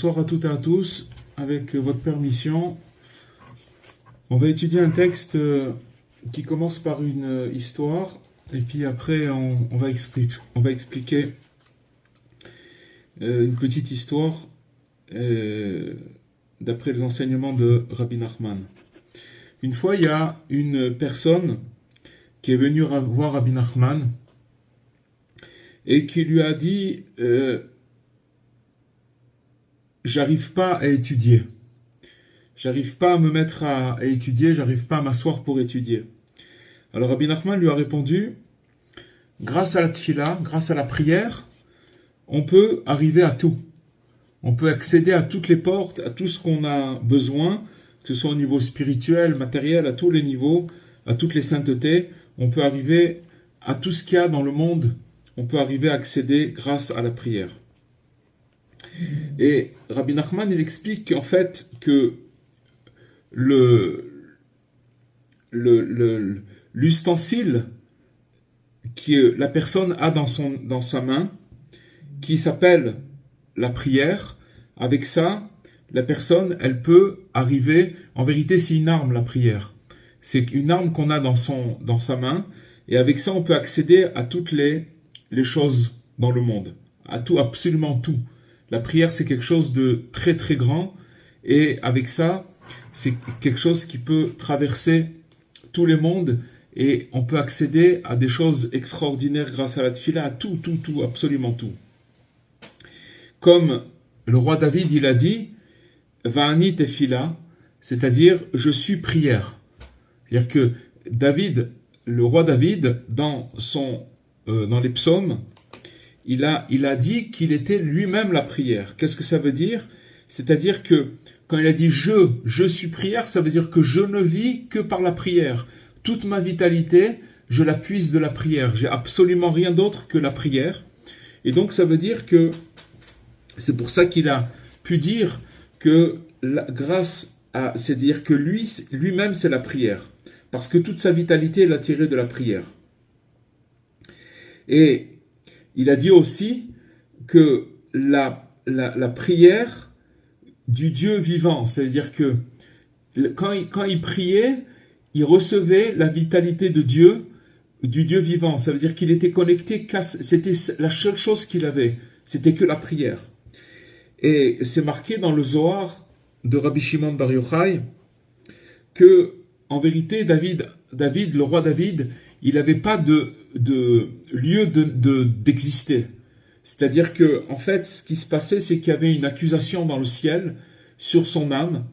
Bonsoir à toutes et à tous. Avec votre permission, on va étudier un texte qui commence par une histoire et puis après on va expliquer une petite histoire d'après les enseignements de Rabbi Nachman. Une fois, il y a une personne qui est venue voir Rabbi Nachman et qui lui a dit j'arrive pas à étudier. J'arrive pas à me mettre à étudier, j'arrive pas à m'asseoir pour étudier. Alors Rabbi Nachman lui a répondu, grâce à la tfila, grâce à la prière, on peut arriver à tout. On peut accéder à toutes les portes, à tout ce qu'on a besoin, que ce soit au niveau spirituel, matériel, à tous les niveaux, à toutes les saintetés. On peut arriver à tout ce qu'il y a dans le monde. On peut arriver à accéder grâce à la prière. Et Rabbi Nachman, il explique en fait que l'ustensile que la personne a dans sa main, qui s'appelle la prière, avec ça, la personne, elle peut arriver, en vérité c'est une arme la prière, c'est une arme qu'on a dans sa main, et avec ça on peut accéder à toutes les choses dans le monde, à tout, absolument tout. La prière, c'est quelque chose de très très grand Et avec ça, c'est quelque chose qui peut traverser tous les mondes et on peut accéder à des choses extraordinaires grâce à la tefila, à tout, absolument tout. Comme le roi David, il a dit, Va'ani tefila, c'est-à-dire je suis prière. C'est-à-dire que David, le roi David, dans les psaumes, il a dit qu'il était lui-même la prière. Qu'est-ce que ça veut dire? C'est-à-dire que quand il a dit je suis prière, ça veut dire que je ne vis que par la prière. Toute ma vitalité, je la puise de la prière. J'ai absolument rien d'autre que la prière. Et donc ça veut dire que c'est pour ça qu'il a pu dire que c'est-à-dire que lui-même c'est la prière. Parce que toute sa vitalité, il a tiré de la prière. Et il a dit aussi que la prière du Dieu vivant, c'est-à-dire que quand il priait, il recevait la vitalité de Dieu, du Dieu vivant. Ça veut dire qu'il était connecté, c'était la seule chose qu'il avait, c'était que la prière. Et c'est marqué dans le Zohar de Rabbi Shimon Bar Yochai que, en vérité, David, le roi David, il n'avait pas de lieu d'exister. C'est-à-dire que, en fait, ce qui se passait, c'est qu'il y avait une accusation dans le ciel sur son âme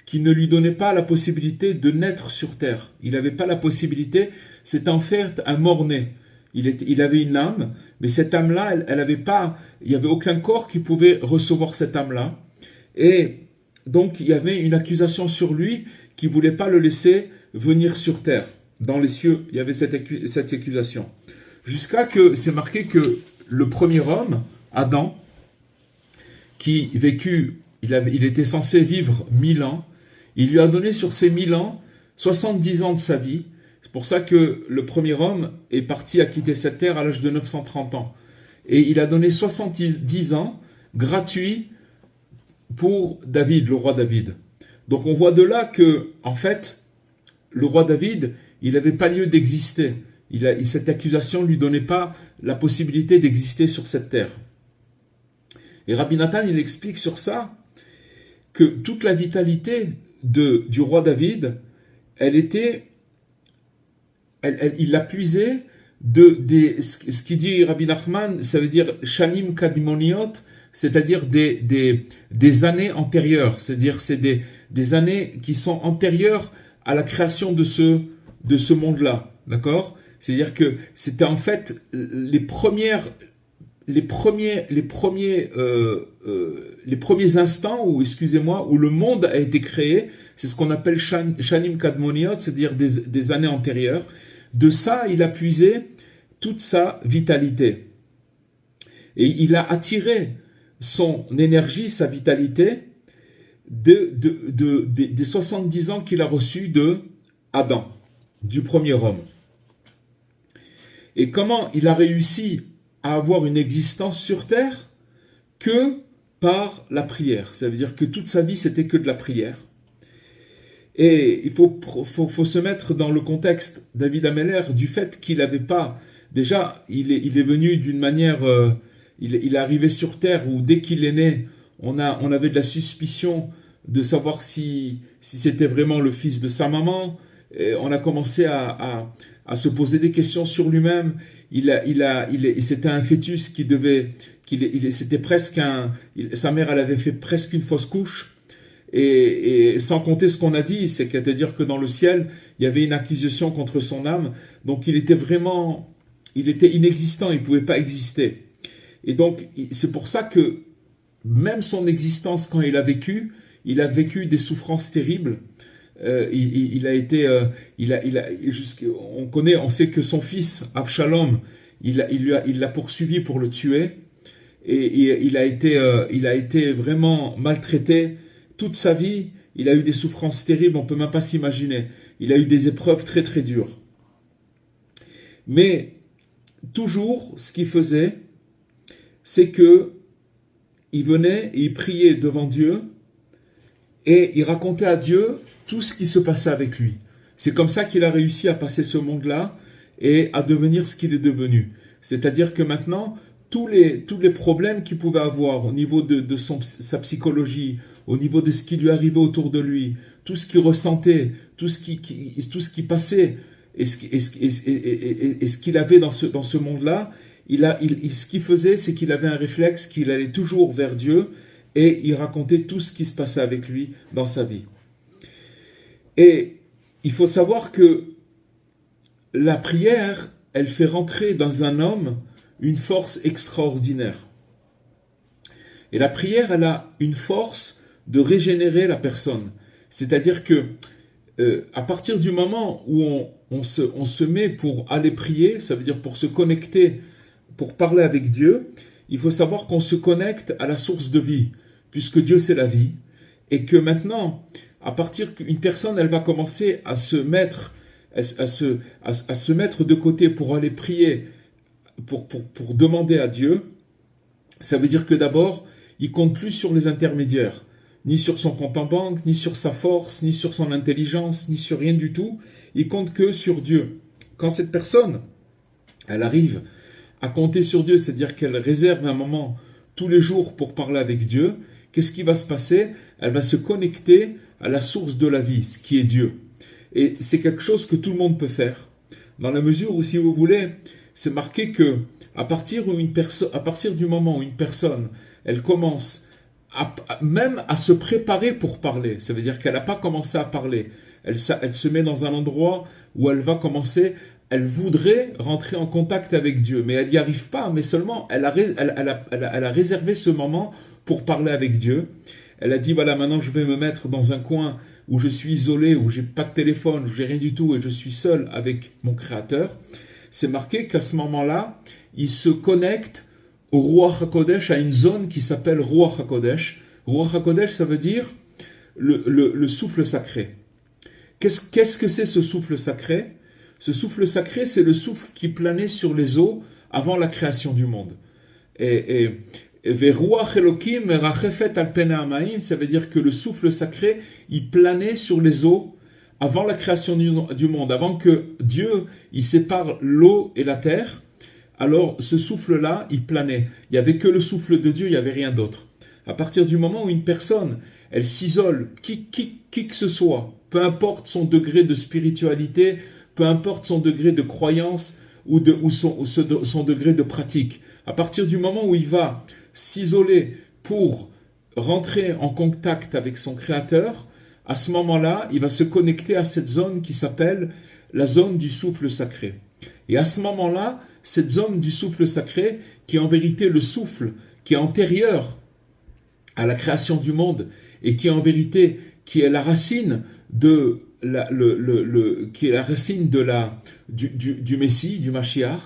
qui ne lui donnait pas la possibilité de naître sur terre. Il n'avait pas la possibilité, c'est en fait un mort-né. Il avait une âme, mais cette âme-là, elle avait pas, il n'y avait aucun corps qui pouvait recevoir cette âme-là. Et donc, il y avait une accusation sur lui qui ne voulait pas le laisser venir sur terre. Dans les cieux, il y avait cette accusation. Jusqu'à que c'est marqué que le premier homme, Adam, qui vécut, il était censé vivre 1000 ans, il lui a donné sur ces 1000 ans 70 ans de sa vie. C'est pour ça que le premier homme est parti à quitter cette terre à l'âge de 930 ans. Et il a donné 70 ans gratuits pour David, le roi David. Donc on voit de là que, en fait, le roi David, il n'avait pas lieu d'exister. Cette accusation ne lui donnait pas la possibilité d'exister sur cette terre. Et Rabbi Nathan, il explique sur ça que toute la vitalité du roi David, il l'a puisée ce qu'il dit Rabbi Nachman, ça veut dire shanim kadmoniot, c'est-à-dire des années antérieures, c'est-à-dire c'est des années qui sont antérieures à la création de ce monde-là, d'accord? C'est-à-dire que c'était en fait les premiers instants où le monde a été créé. C'est ce qu'on appelle shanim kadmoniot, c'est-à-dire des années antérieures. De ça, il a puisé toute sa vitalité. Et il a attiré son énergie, sa vitalité, des 70 ans qu'il a reçus de Adam, du premier homme. Et comment il a réussi à avoir une existence sur terre? Que par la prière. Ça veut dire que toute sa vie, c'était que de la prière. Et il faut se mettre dans le contexte, David Ameller, du fait qu'il n'avait pas... Déjà, il est venu d'une manière... il est arrivé sur terre où dès qu'il est né, on avait de la suspicion de savoir si c'était vraiment le fils de sa maman. Et on a commencé à se poser des questions sur lui-même. C'était un fœtus c'était presque sa mère, elle avait fait presque une fausse couche. Et sans compter ce qu'on a dit, c'est-à-dire que dans le ciel, il y avait une accusation contre son âme. Donc il était inexistant, il ne pouvait pas exister. Et donc c'est pour ça que même son existence, quand il a vécu des souffrances terribles. On sait que son fils Avshalom, il l'a poursuivi pour le tuer, et il a été vraiment maltraité toute sa vie. Il a eu des souffrances terribles, on peut même pas s'imaginer. Il a eu des épreuves très très dures. Mais toujours, ce qu'il faisait, c'est que il venait et il priait devant Dieu et il racontait à Dieu tout ce qui se passait avec lui. C'est comme ça qu'il a réussi à passer ce monde-là et à devenir ce qu'il est devenu. C'est-à-dire que maintenant, tous les problèmes qu'il pouvait avoir au niveau de sa psychologie, au niveau de ce qui lui arrivait autour de lui, tout ce qu'il ressentait, tout ce qui passait, et ce qu'il avait dans ce monde-là, ce qu'il faisait, c'est qu'il avait un réflexe qu'il allait toujours vers Dieu et il racontait tout ce qui se passait avec lui dans sa vie. Et il faut savoir que la prière, elle fait rentrer dans un homme une force extraordinaire. Et la prière, elle a une force de régénérer la personne. C'est-à-dire que à partir du moment où on se met pour aller prier, ça veut dire pour se connecter, pour parler avec Dieu, il faut savoir qu'on se connecte à la source de vie, puisque Dieu c'est la vie, et que maintenant, à partir qu'une personne, elle va commencer à se mettre de côté pour aller prier, pour demander à Dieu, ça veut dire que d'abord, il compte plus sur les intermédiaires, ni sur son compte en banque, ni sur sa force, ni sur son intelligence, ni sur rien du tout. Il compte que sur Dieu. Quand cette personne, elle arrive à compter sur Dieu, c'est-à-dire qu'elle réserve un moment tous les jours pour parler avec Dieu, qu'est-ce qui va se passer? Elle va se connecter à la source de la vie, ce qui est Dieu. Et c'est quelque chose que tout le monde peut faire, dans la mesure où, si vous voulez, c'est marqué que à partir du moment où une personne, elle commence même à se préparer pour parler, ça veut dire qu'elle n'a pas commencé à parler, elle se met dans un endroit où elle va commencer, elle voudrait rentrer en contact avec Dieu, mais elle n'y arrive pas, mais seulement elle a réservé ce moment pour parler avec Dieu. Elle a dit, voilà, maintenant je vais me mettre dans un coin où je suis isolé, où j'ai pas de téléphone, où j'ai rien du tout, et je suis seul avec mon Créateur. C'est marqué qu'à ce moment-là, il se connecte au Ruach HaKodesh, à une zone qui s'appelle Ruach HaKodesh. Ruach HaKodesh, ça veut dire le souffle sacré. Qu'est-ce que c'est ce souffle sacré? Ce souffle sacré, c'est le souffle qui planait sur les eaux avant la création du monde. Veruach Elokim merachefet al pene hamaim, ça veut dire que le souffle sacré, il planait sur les eaux avant la création du monde, avant que Dieu il sépare l'eau et la terre. Alors ce souffle-là, il planait. Il n'y avait que le souffle de Dieu, il n'y avait rien d'autre. À partir du moment où une personne, elle s'isole, qui que ce soit, peu importe son degré de spiritualité, peu importe son degré de croyance ou son degré de pratique, à partir du moment où il va s'isoler pour rentrer en contact avec son Créateur, à ce moment-là, il va se connecter à cette zone qui s'appelle la zone du souffle sacré. Et à ce moment-là, cette zone du souffle sacré, qui est en vérité le souffle qui est antérieur à la création du monde et qui est en vérité qui est la racine du Messie, du Mashiach.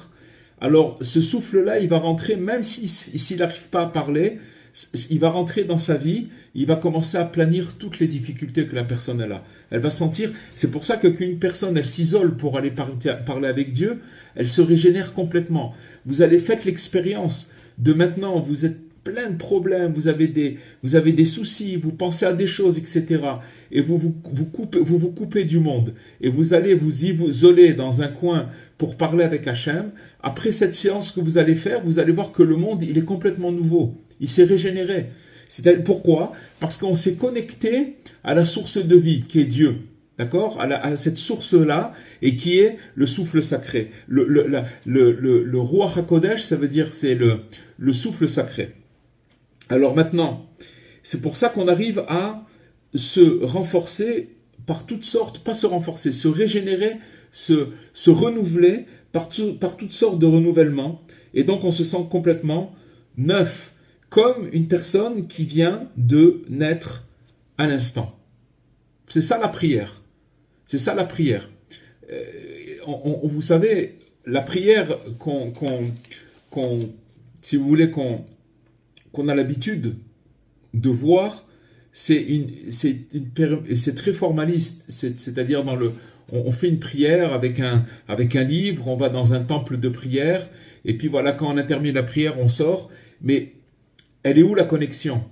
Alors ce souffle-là, il va rentrer, même s'il n'arrive pas à parler, il va rentrer dans sa vie, il va commencer à planir toutes les difficultés que la personne a. Elle va sentir, c'est pour ça qu'une personne, elle s'isole pour aller parler avec Dieu, elle se régénère complètement. Vous allez faire l'expérience de maintenant, vous êtes plein de problèmes, vous avez des soucis, vous pensez à des choses, etc. Et vous vous coupez du monde. Et vous allez vous isoler dans un coin pour parler avec Hachem. Après cette séance que vous allez faire, vous allez voir que le monde, il est complètement nouveau. Il s'est régénéré. Pourquoi? Parce qu'on s'est connecté à la source de vie, qui est Dieu. D'accord? À cette source-là, et qui est le souffle sacré. Le Ruach HaKodesh, ça veut dire c'est le souffle sacré. Alors maintenant, c'est pour ça qu'on arrive à se renforcer par toutes sortes, pas se renforcer, se régénérer, se renouveler par toutes sortes de renouvellements. Et donc on se sent complètement neuf, comme une personne qui vient de naître à l'instant. C'est ça la prière. C'est ça la prière. Vous savez, la prière si vous voulez, qu'on a l'habitude de voir, c'est très formaliste. C'est-à-dire on fait une prière avec un livre, on va dans un temple de prière, et puis voilà, quand on a terminé la prière, on sort. Mais elle est où la connexion?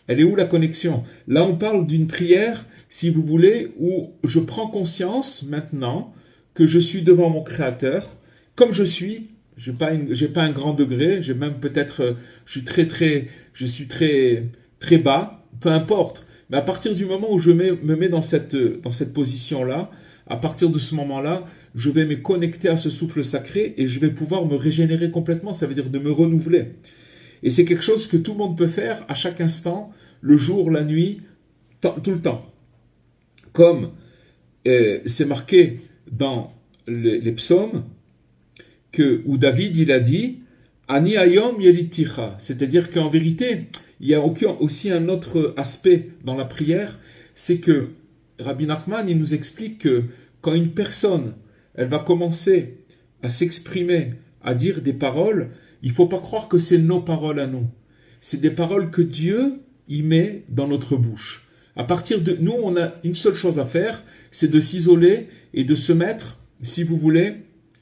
Elle est où la connexion? Là, on parle d'une prière, si vous voulez, où je prends conscience maintenant que je suis devant mon Créateur, comme je suis J'ai pas un grand degré, j'ai même peut-être, je suis très bas, peu importe. Mais à partir du moment où me mets dans cette position-là, à partir de ce moment-là, je vais me connecter à ce souffle sacré et je vais pouvoir me régénérer complètement, ça veut dire de me renouveler. Et c'est quelque chose que tout le monde peut faire à chaque instant, le jour, la nuit, tout le temps. Comme c'est marqué dans les psaumes, où David il a dit Ani ayom yeliticha, c'est-à-dire qu'en vérité, il y a aussi un autre aspect dans la prière, c'est que Rabbi Nachman il nous explique que quand une personne elle va commencer à s'exprimer, à dire des paroles, il ne faut pas croire que c'est nos paroles à nous. C'est des paroles que Dieu y met dans notre bouche. À partir de nous, on a une seule chose à faire, c'est de s'isoler et de se mettre, si vous voulez,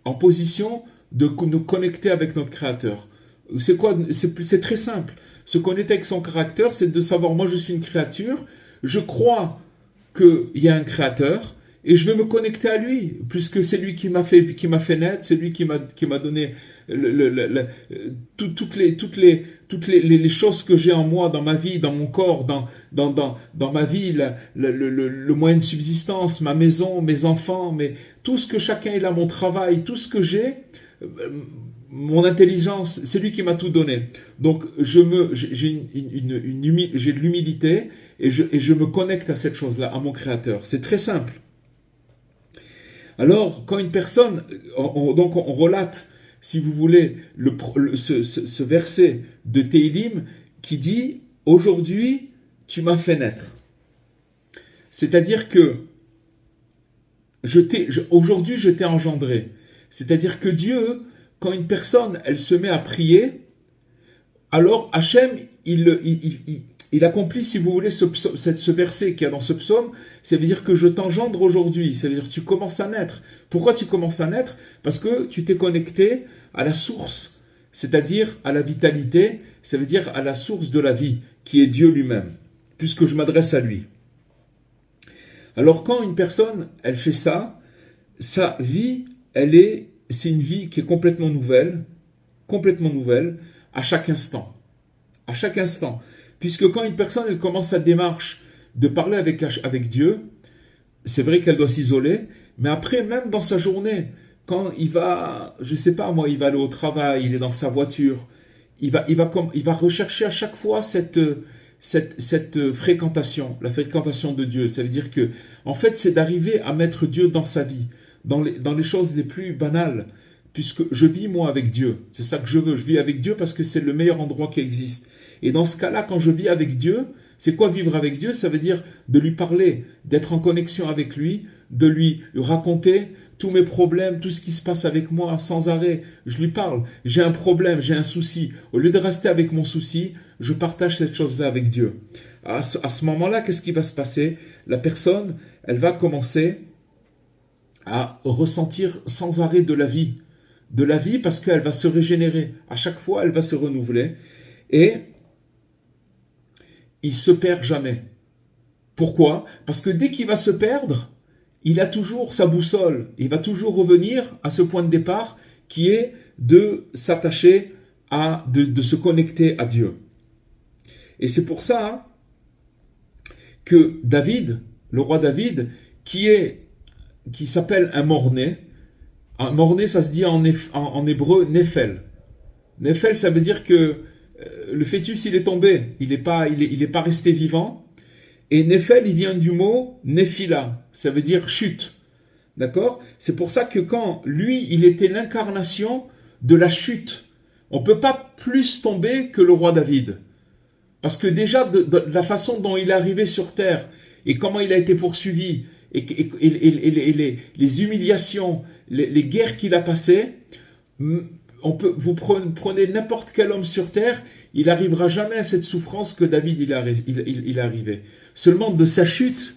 en position de nous connecter avec notre Créateur. C'est quoi? C'est très simple. Se connecter avec son Créateur, c'est de savoir, moi je suis une créature, je crois qu'il y a un Créateur, et je vais me connecter à lui, puisque c'est lui qui m'a fait naître, c'est lui qui m'a donné toutes les choses que j'ai en moi, dans ma vie, dans mon corps, dans ma vie, le moyen de subsistance, ma maison, mes enfants, tout ce que chacun est là, mon travail, tout ce que j'ai, mon intelligence, c'est lui qui m'a tout donné. Donc j'ai de l'humilité et je me connecte à cette chose-là, à mon Créateur. C'est très simple. Alors, quand une personne, donc on relate, si vous voulez, ce verset de Télim qui dit « Aujourd'hui, tu m'as fait naître ». C'est-à-dire que aujourd'hui, je t'ai engendré. C'est-à-dire que Dieu, quand une personne, elle se met à prier, alors Hachem, il accomplit, si vous voulez, ce verset qu'il y a dans ce psaume, ça veut dire que je t'engendre aujourd'hui, ça veut dire que tu commences à naître. Pourquoi tu commences à naître? Parce que tu t'es connecté à la source, c'est-à-dire à la vitalité, ça veut dire à la source de la vie, qui est Dieu lui-même, puisque je m'adresse à lui. Alors quand une personne, elle fait ça, sa vie, c'est une vie qui est complètement nouvelle, à chaque instant. À chaque instant. Puisque quand une personne elle commence sa démarche de parler avec Dieu, c'est vrai qu'elle doit s'isoler, mais après, même dans sa journée, quand il va, je sais pas moi, il va aller au travail, il est dans sa voiture, il va rechercher à chaque fois cette fréquentation, la fréquentation de Dieu. Ça veut dire que, en fait, c'est d'arriver à mettre Dieu dans sa vie, dans les choses les plus banales, puisque je vis moi avec Dieu. C'est ça que je veux. Je vis avec Dieu parce que c'est le meilleur endroit qui existe. Et dans ce cas-là, quand je vis avec Dieu, c'est quoi vivre avec Dieu? Ça veut dire de lui parler, d'être en connexion avec lui, de lui raconter tous mes problèmes, tout ce qui se passe avec moi sans arrêt. Je lui parle, j'ai un problème, j'ai un souci. Au lieu de rester avec mon souci, je partage cette chose-là avec Dieu. À ce moment-là, qu'est-ce qui va se passer? La personne, elle va commencer à ressentir sans arrêt de la vie parce qu'elle va se régénérer. À chaque fois, elle va se renouveler. Et il se perd jamais. Pourquoi? Parce que dès qu'il va se perdre, il a toujours sa boussole. Il va toujours revenir à ce point de départ qui est de s'attacher de se connecter à Dieu. Et c'est pour ça que David, le roi David, qui s'appelle un mort-né, ça se dit en hébreu Néphel. Néphel, ça veut dire que le fœtus, il est tombé, il n'est pas resté vivant. Et Néphel, il vient du mot Néphila, ça veut dire chute. D'accord? C'est pour ça que quand lui, il était l'incarnation de la chute, on ne peut pas plus tomber que le roi David. Parce que déjà, de la façon dont il est arrivé sur terre, et comment il a été poursuivi, et les humiliations, les guerres qu'il a passées, vous prenez n'importe quel homme sur terre, il n'arrivera jamais à cette souffrance que David il est arrivé. Seulement de sa chute,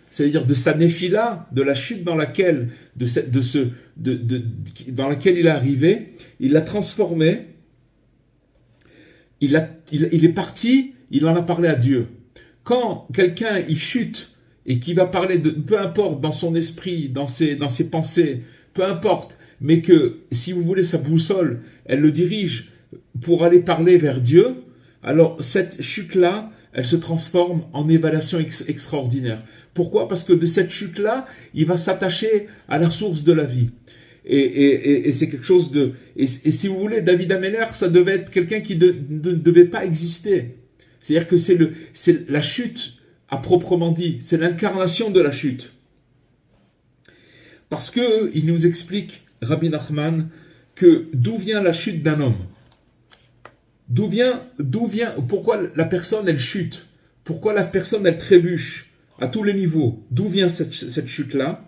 c'est-à-dire de sa néphila, de la chute dans laquelle, dans laquelle il est arrivé, il l'a transformé, il est parti, il en a parlé à Dieu. Quand quelqu'un il chute et qui va parler de, peu importe dans son esprit, dans ses pensées, peu importe, mais que, si vous voulez, sa boussole, elle le dirige pour aller parler vers Dieu, alors cette chute-là, elle se transforme en évaluation extraordinaire. Pourquoi? Parce que de cette chute-là, il va s'attacher à la source de la vie. Et c'est quelque chose de... Et si vous voulez, David Ameller, ça devait être quelqu'un qui ne devait pas exister. C'est-à-dire que c'est la chute à proprement dit. C'est l'incarnation de la chute. Parce que il nous explique, Rabbi Nachman, que d'où vient la chute d'un homme? Pourquoi la personne, elle chute? Pourquoi la personne, elle trébuche à tous les niveaux? D'où vient cette chute-là?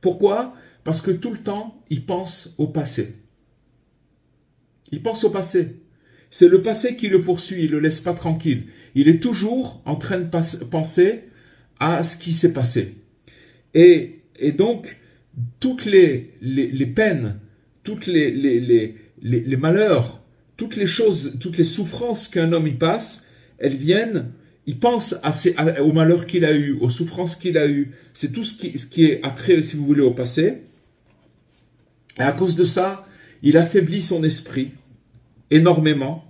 Pourquoi? Parce que tout le temps, il pense au passé. Il pense au passé. C'est le passé qui le poursuit, il ne le laisse pas tranquille. Il est toujours en train de penser à ce qui s'est passé. Et donc, toutes les peines, toutes les malheurs, toutes les choses, toutes les souffrances qu'un homme y passe, elles viennent, il pense au malheur qu'il a eu, aux souffrances qu'il a eues. C'est tout ce qui est attrait, si vous voulez, au passé. Et à cause de ça, il affaiblit son esprit énormément.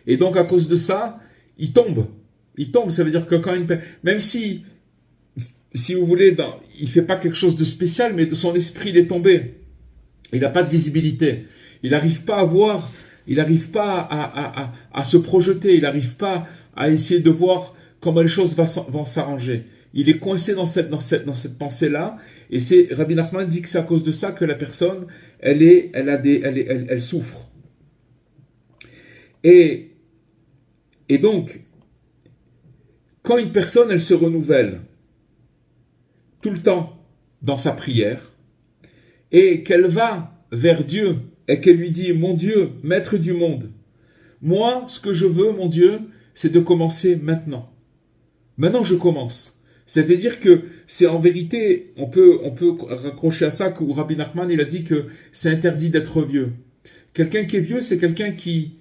Et donc, à cause de ça, il tombe. Il tombe, ça veut dire que quand même si vous voulez, il ne fait pas quelque chose de spécial, mais de son esprit, il est tombé. Il n'a pas de visibilité. Il n'arrive pas à voir, il n'arrive pas à se projeter, il n'arrive pas à essayer de voir comment les choses vont s'arranger. Il est coincé dans cette pensée-là, et Rabbi Nachman dit que c'est à cause de ça que la personne, elle souffre. Et donc, quand une personne, elle se renouvelle tout le temps dans sa prière, et qu'elle va vers Dieu, et qu'elle lui dit, mon Dieu, maître du monde, moi, ce que je veux, mon Dieu, c'est de commencer maintenant. Maintenant, je commence. Ça veut dire que c'est en vérité, on peut raccrocher à ça que Rabbi Nachman, il a dit que c'est interdit d'être vieux. Quelqu'un qui est vieux, c'est quelqu'un qui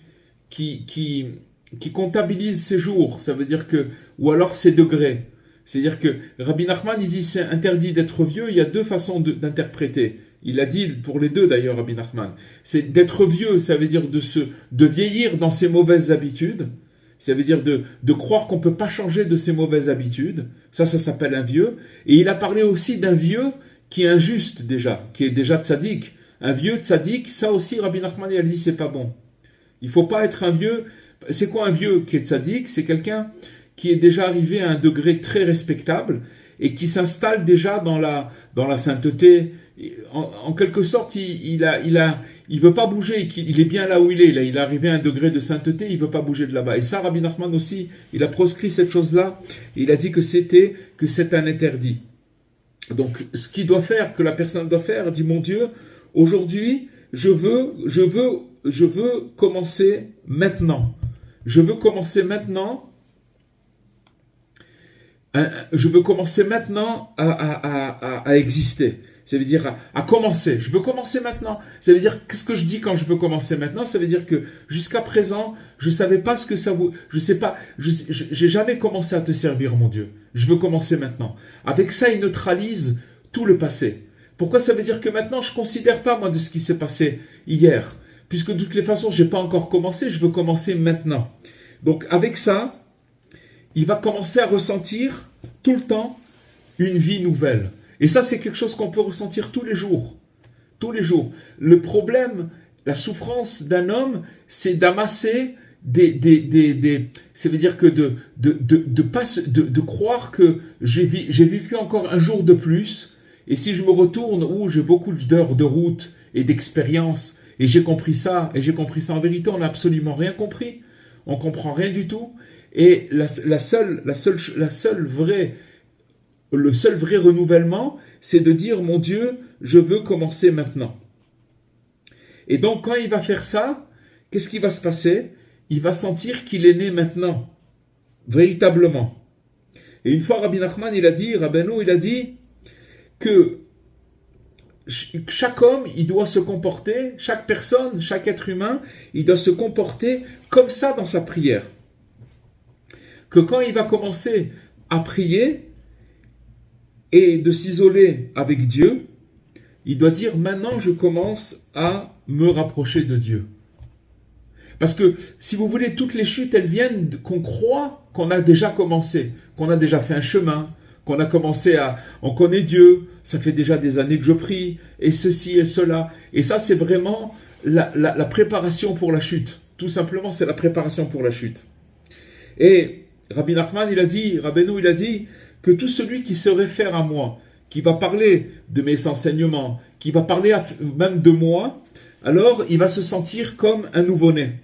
comptabilise ses jours. Ça veut dire que, ou alors ses degrés. C'est-à-dire que Rabbi Nachman, il dit c'est interdit d'être vieux. Il y a deux façons d'interpréter. Il a dit pour les deux d'ailleurs, Rabbi Nachman. C'est d'être vieux, ça veut dire de vieillir dans ses mauvaises habitudes. Ça veut dire de croire qu'on ne peut pas changer de ses mauvaises habitudes. Ça s'appelle un vieux. Et il a parlé aussi d'un vieux qui est injuste déjà, qui est déjà tzaddik. Un vieux tzaddik, ça aussi, Rabbi Nachman, il a dit c'est pas bon. Il ne faut pas être un vieux. C'est quoi un vieux qui est tzaddik? C'est quelqu'un qui est déjà arrivé à un degré très respectable et qui s'installe déjà dans la sainteté. En quelque sorte, il veut pas bouger, il est bien là où il est. Là, il est arrivé à un degré de sainteté, il veut pas bouger de là-bas. Et ça, Rabbi Nachman aussi, il a proscrit cette chose-là. Il a dit que c'est un interdit. Donc, ce qu'il doit faire, que la personne doit faire, dit mon Dieu, aujourd'hui, je veux commencer maintenant. Je veux commencer maintenant. Je veux commencer maintenant à exister. Ça veut dire à commencer. Je veux commencer maintenant. Ça veut dire, qu'est-ce que je dis quand je veux commencer maintenant? Ça veut dire que jusqu'à présent, je ne savais pas ce que ça vaut. Je sais pas. J'ai jamais commencé à te servir, mon Dieu. Je veux commencer maintenant. Avec ça, il neutralise tout le passé. Pourquoi? Ça veut dire que maintenant, je ne considère pas, moi, de ce qui s'est passé hier. Puisque de toutes les façons, je n'ai pas encore commencé. Je veux commencer maintenant. Donc, avec ça, il va commencer à ressentir tout le temps une vie nouvelle. Et ça, c'est quelque chose qu'on peut ressentir tous les jours. Tous les jours. Le problème, la souffrance d'un homme, c'est d'amasser ça veut dire que de croire que j'ai vécu encore un jour de plus, et si je me retourne, j'ai beaucoup d'heures de route et d'expérience, et j'ai compris ça, en vérité, on n'a absolument rien compris. On comprend rien du tout. Et le seul vrai renouvellement, c'est de dire, mon Dieu, je veux commencer maintenant. Et donc, quand il va faire ça, qu'est-ce qui va se passer? Il va sentir qu'il est né maintenant, véritablement. Et une fois, Rabbi Nachman, il a dit que chaque homme, il doit se comporter, chaque personne, chaque être humain, il doit se comporter comme ça dans sa prière. Que quand il va commencer à prier et de s'isoler avec Dieu, il doit dire maintenant je commence à me rapprocher de Dieu. Parce que, si vous voulez, toutes les chutes, elles viennent qu'on croit qu'on a déjà commencé, qu'on a déjà fait un chemin, qu'on a commencé à... On connaît Dieu, ça fait déjà des années que je prie, et ceci et cela. Et ça, c'est vraiment la préparation pour la chute. Tout simplement, c'est la préparation pour la chute. Et Rabbi Nachman, Rabbeinu, il a dit que tout celui qui se réfère à moi, qui va parler de mes enseignements, qui va parler même de moi, alors il va se sentir comme un nouveau-né.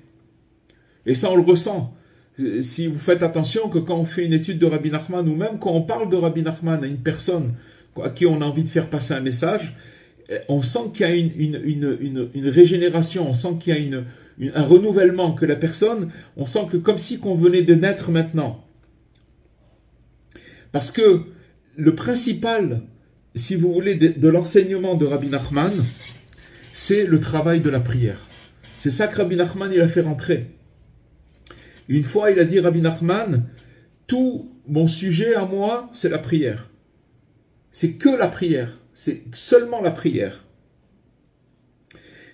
Et ça, on le ressent. Si vous faites attention que quand on fait une étude de Rabbi Nachman, ou même quand on parle de Rabbi Nachman à une personne à qui on a envie de faire passer un message, on sent qu'il y a une régénération, on sent qu'il y a un renouvellement, que la personne, on sent que comme si qu'on venait de naître maintenant. Parce que le principal, si vous voulez, de l'enseignement de Rabbi Nachman, c'est le travail de la prière. C'est ça que Rabbi Nachman, il a fait rentrer. Une fois, il a dit, Rabbi Nachman, tout mon sujet à moi, c'est la prière. C'est que la prière. C'est seulement la prière.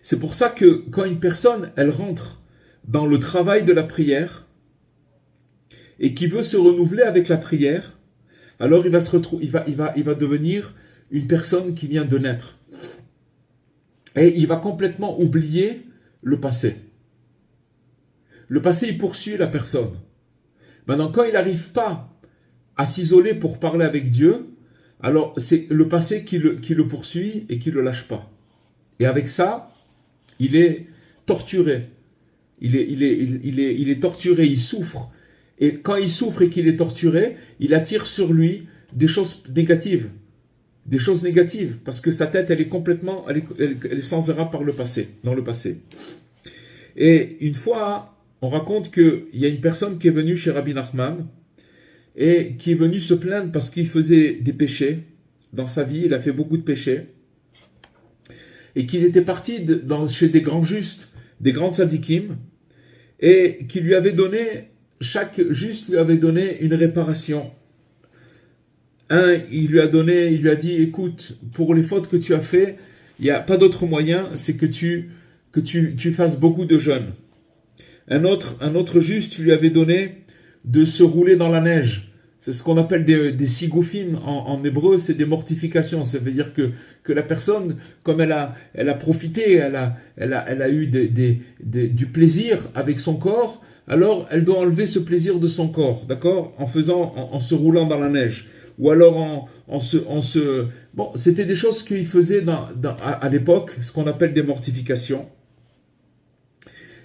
C'est pour ça que quand une personne, elle rentre dans le travail de la prière et qui veut se renouveler avec la prière, alors il va devenir une personne qui vient de naître. Et il va complètement oublier le passé. Le passé, il poursuit la personne. Maintenant, quand il n'arrive pas à s'isoler pour parler avec Dieu, alors c'est le passé qui le poursuit et qui ne le lâche pas. Et avec ça, il est torturé. Il est torturé, il souffre. Et quand il souffre et qu'il est torturé, il attire sur lui des choses négatives. Des choses négatives, parce que sa tête, elle est sans erreur par le passé, dans le passé. Et une fois, on raconte qu'il y a une personne qui est venue chez Rabbi Nachman et qui est venue se plaindre parce qu'il faisait des péchés dans sa vie, il a fait beaucoup de péchés, et qu'il était parti chez des grands justes, des grands tzadikim, et qui lui avait donné, chaque juste lui avait donné une réparation. Il lui a dit, écoute, pour les fautes que tu as fait, il n'y a pas d'autre moyen, c'est que tu fasses beaucoup de jeûnes. Un autre juste lui avait donné de se rouler dans la neige. C'est ce qu'on appelle des sigoufim en hébreu, c'est des mortifications. Ça veut dire que la personne, comme elle a profité, elle a eu du plaisir avec son corps, alors elle doit enlever ce plaisir de son corps, d'accord, en se roulant dans la neige. Ou alors Bon, c'était des choses qu'il faisait à l'époque, ce qu'on appelle des mortifications.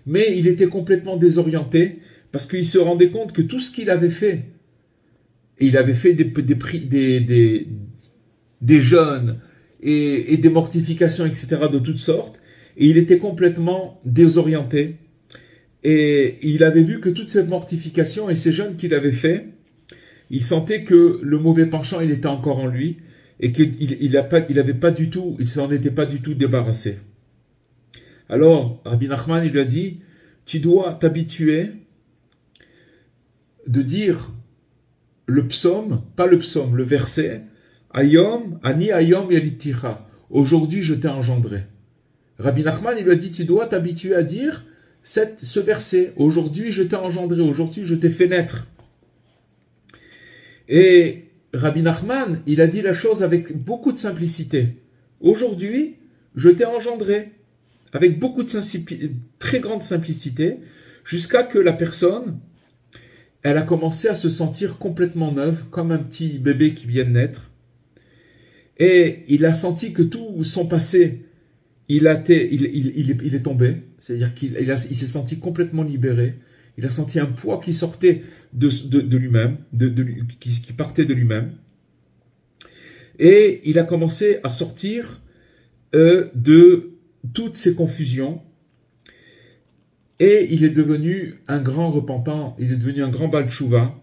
Mais il était complètement désorienté parce qu'il se rendait compte que tout ce qu'il avait fait, et il avait fait des jeûnes et des mortifications, etc., de toutes sortes, et il était complètement désorienté. Et il avait vu que toutes ces mortifications et ces jeûnes qu'il avait fait, il sentait que le mauvais penchant, il était encore en lui, et qu'il s'en était pas du tout débarrassé. Alors, Rabbi Nachman, il lui a dit, tu dois t'habituer de dire le psaume, pas le psaume, le verset, Ayom, Ani Ayom Yaliticha, aujourd'hui je t'ai engendré. Rabbi Nachman, il lui a dit, tu dois t'habituer à dire ce verset, aujourd'hui je t'ai engendré, aujourd'hui je t'ai fait naître. Et Rabbi Nachman, il a dit la chose avec beaucoup de simplicité. Aujourd'hui, je t'ai engendré. Avec beaucoup de très grande simplicité, jusqu'à que la personne, elle a commencé à se sentir complètement neuve, comme un petit bébé qui vient de naître. Et il a senti que tout son passé, il est tombé. C'est-à-dire qu'il s'est senti complètement libéré. Il a senti un poids qui sortait de lui-même, qui partait de lui-même. Et il a commencé à sortir de toutes ces confusions, et il est devenu un grand repentant, il est devenu un grand Baal Tchouva.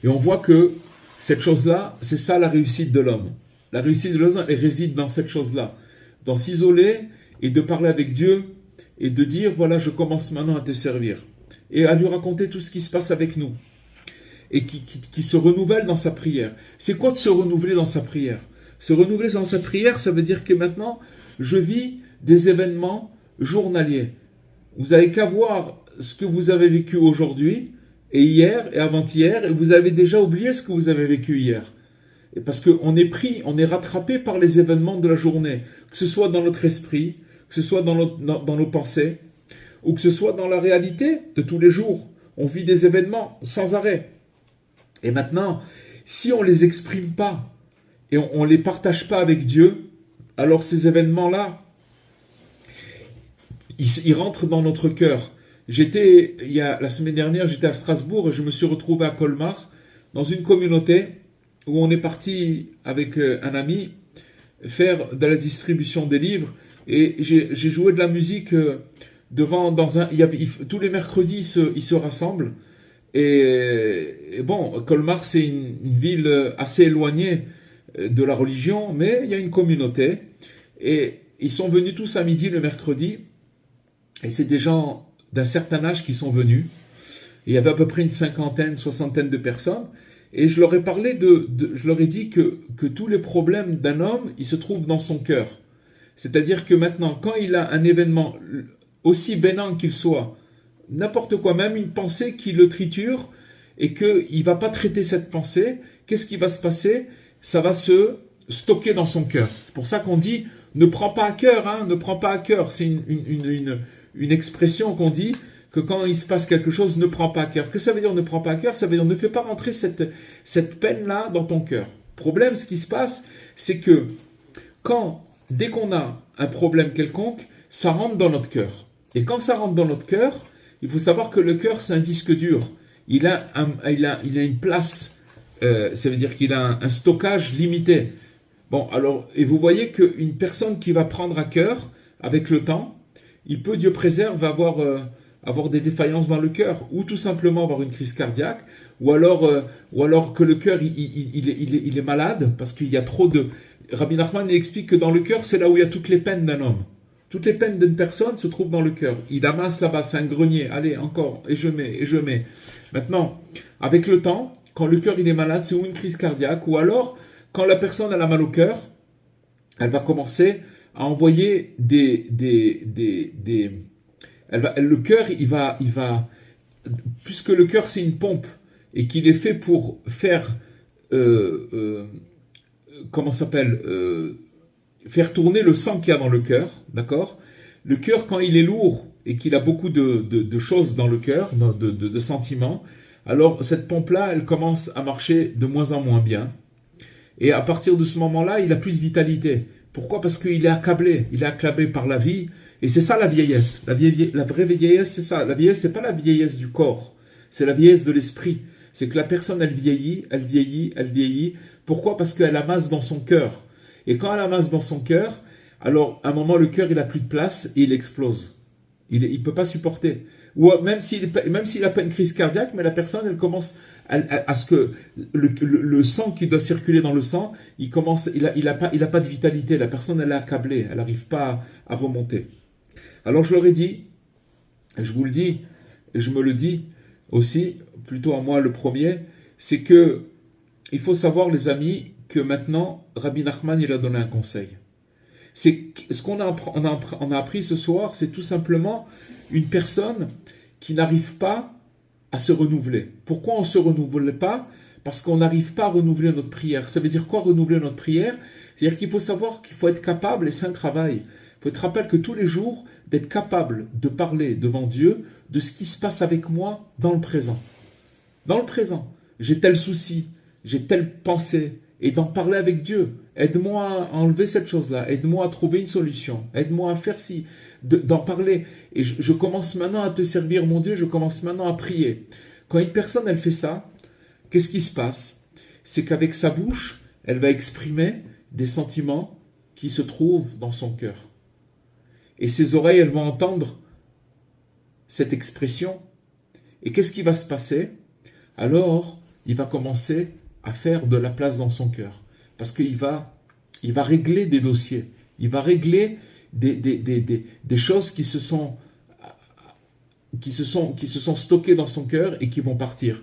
Et on voit que cette chose-là, c'est ça la réussite de l'homme. La réussite de l'homme, elle réside dans cette chose-là, dans s'isoler et de parler avec Dieu et de dire, voilà, je commence maintenant à te servir. Et à lui raconter tout ce qui se passe avec nous. Et qui se renouvelle dans sa prière. C'est quoi de se renouveler dans sa prière? Se renouveler dans sa prière, ça veut dire que maintenant, je vis des événements journaliers. Vous n'avez qu'à voir ce que vous avez vécu aujourd'hui, et hier, et avant-hier, et vous avez déjà oublié ce que vous avez vécu hier. Et parce qu'on est pris, on est rattrapé par les événements de la journée, que ce soit dans notre esprit, que ce soit dans nos pensées, ou que ce soit dans la réalité de tous les jours. On vit des événements sans arrêt. Et maintenant, si on ne les exprime pas, et on ne les partage pas avec Dieu, alors ces événements-là, ils rentrent dans notre cœur. La semaine dernière, j'étais à Strasbourg et je me suis retrouvé à Colmar, dans une communauté où on est parti avec un ami faire de la distribution des livres et j'ai joué de la musique devant, tous les mercredis ils se rassemblent et bon, Colmar c'est une ville assez éloignée de la religion, mais il y a une communauté et ils sont venus tous à midi le mercredi et c'est des gens d'un certain âge qui sont venus. Il y avait à peu près une cinquantaine, soixantaine de personnes. Et je leur ai parlé je leur ai dit que tous les problèmes d'un homme, ils se trouvent dans son cœur. C'est-à-dire que maintenant, quand il a un événement aussi bénin qu'il soit, n'importe quoi, même une pensée qui le triture, et qu'il ne va pas traiter cette pensée, qu'est-ce qui va se passer? Ça va se stocker dans son cœur. C'est pour ça qu'on dit, ne prends pas à cœur, hein, ne prends pas à cœur. C'est une expression qu'on dit, que quand il se passe quelque chose, ne prends pas à cœur. Que ça veut dire ne prends pas à cœur? Ça veut dire ne fais pas rentrer cette peine-là dans ton cœur. Problème, ce qui se passe, c'est que dès qu'on a un problème quelconque, ça rentre dans notre cœur. Et quand ça rentre dans notre cœur, il faut savoir que le cœur, c'est un disque dur. Il a une place, ça veut dire qu'il a un stockage limité. Bon, alors, et vous voyez qu'une personne qui va prendre à cœur, avec le temps, il peut, Dieu préserve, avoir des défaillances dans le cœur, ou tout simplement avoir une crise cardiaque, ou alors que le cœur il est malade, parce qu'il y a trop de... Rabbi Nachman explique que dans le cœur, c'est là où il y a toutes les peines d'un homme. Toutes les peines d'une personne se trouvent dans le cœur. Il amasse là-bas, c'est un grenier, allez, encore, et je mets. Maintenant, avec le temps, quand le cœur il est malade, c'est ou une crise cardiaque, ou alors, quand la personne elle a mal au cœur, elle va commencer à envoyer le cœur, puisque le cœur c'est une pompe et qu'il est fait pour faire, faire tourner le sang qu'il y a dans le cœur, d'accord? Le cœur, quand il est lourd et qu'il a beaucoup de choses dans le cœur, de sentiments, alors cette pompe-là, elle commence à marcher de moins en moins bien. Et à partir de ce moment-là, il n'a plus de vitalité. Pourquoi? Parce qu'il est accablé. Il est accablé par la vie. Et c'est ça la vieillesse. La vraie vieillesse, c'est ça. La vieillesse, c'est pas la vieillesse du corps. C'est la vieillesse de l'esprit. C'est que la personne, elle vieillit, elle vieillit, elle vieillit. Pourquoi? Parce qu'elle amasse dans son cœur. Et quand elle amasse dans son cœur, alors à un moment, le cœur, il n'a plus de place et il explose. Il ne peut pas supporter. Ou même s'il n'a pas une crise cardiaque, mais la personne, elle commence à ce que le sang qui doit circuler dans le sang, il a pas de vitalité. La personne, elle est accablée, elle n'arrive pas à remonter. Alors je leur ai dit, et je vous le dis, et je me le dis aussi, plutôt à moi le premier, c'est que il faut savoir, les amis, que maintenant, Rabbi Nachman, il a donné un conseil. C'est ce qu'on a appris ce soir, c'est tout simplement une personne qui n'arrive pas à se renouveler. Pourquoi on ne se renouvelle pas? Parce qu'on n'arrive pas à renouveler notre prière. Ça veut dire quoi, renouveler notre prière? C'est-à-dire qu'il faut savoir qu'il faut être capable, et c'est un travail. Il faut être rappel que tous les jours, d'être capable de parler devant Dieu de ce qui se passe avec moi dans le présent. Dans le présent, j'ai tel souci, j'ai telle pensée, et d'en parler avec Dieu. Aide-moi à enlever cette chose-là, aide-moi à trouver une solution, aide-moi à faire ci, d'en parler. Et je commence maintenant à te servir, mon Dieu, je commence maintenant à prier. Quand une personne, elle fait ça, qu'est-ce qui se passe? C'est qu'avec sa bouche, elle va exprimer des sentiments qui se trouvent dans son cœur. Et ses oreilles, elles vont entendre cette expression. Et qu'est-ce qui va se passer? Alors, il va commencer à faire de la place dans son cœur. Parce qu'il va régler des dossiers. Il va régler des choses qui se sont stockées dans son cœur et qui vont partir.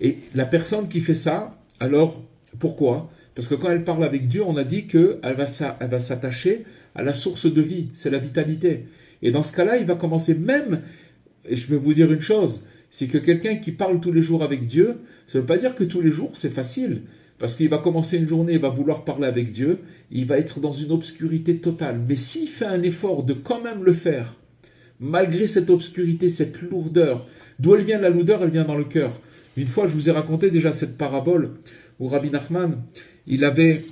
Et la personne qui fait ça, alors, pourquoi? Parce que quand elle parle avec Dieu, on a dit qu'elle elle va s'attacher à la source de vie, c'est la vitalité. Et dans ce cas-là, il va commencer même, et je vais vous dire une chose, c'est que quelqu'un qui parle tous les jours avec Dieu, ça ne veut pas dire que tous les jours c'est facile. Parce qu'il va commencer une journée, il va vouloir parler avec Dieu, il va être dans une obscurité totale. Mais s'il fait un effort de quand même le faire, malgré cette obscurité, cette lourdeur, d'où elle vient la lourdeur, elle vient dans le cœur. Une fois, je vous ai raconté déjà cette parabole où Rabbi Nachman, il avait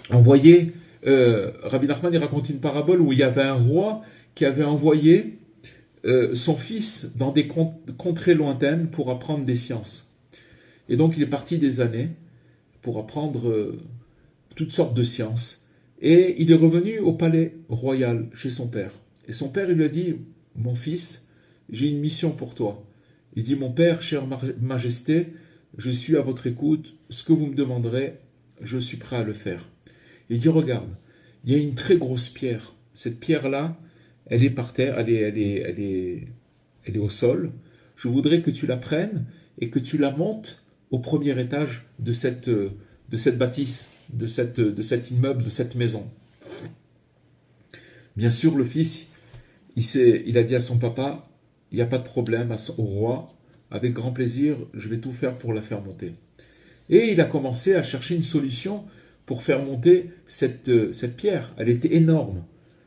envoyé, Rabbi Nachman, il raconte une parabole où il y avait un roi qui avait envoyé son fils dans des contrées lointaines pour apprendre des sciences. Et donc, il est parti des années pour apprendre toutes sortes de sciences. Et il est revenu au palais royal chez son père. Et son père, il lui a dit, mon fils, j'ai une mission pour toi. Il dit, mon père, chère majesté, je suis à votre écoute, ce que vous me demanderez, je suis prêt à le faire. Il dit, regarde, il y a une très grosse pierre. Cette pierre-là, elle est par terre, elle est au sol. Je voudrais que tu la prennes et que tu la montes au premier étage de cette bâtisse, de cet immeuble, de cette maison. Bien sûr, le fils, il a dit à son papa, il n'y a pas de problème, au roi, avec grand plaisir, je vais tout faire pour la faire monter. Et il a commencé à chercher une solution pour faire monter cette pierre. Elle était énorme.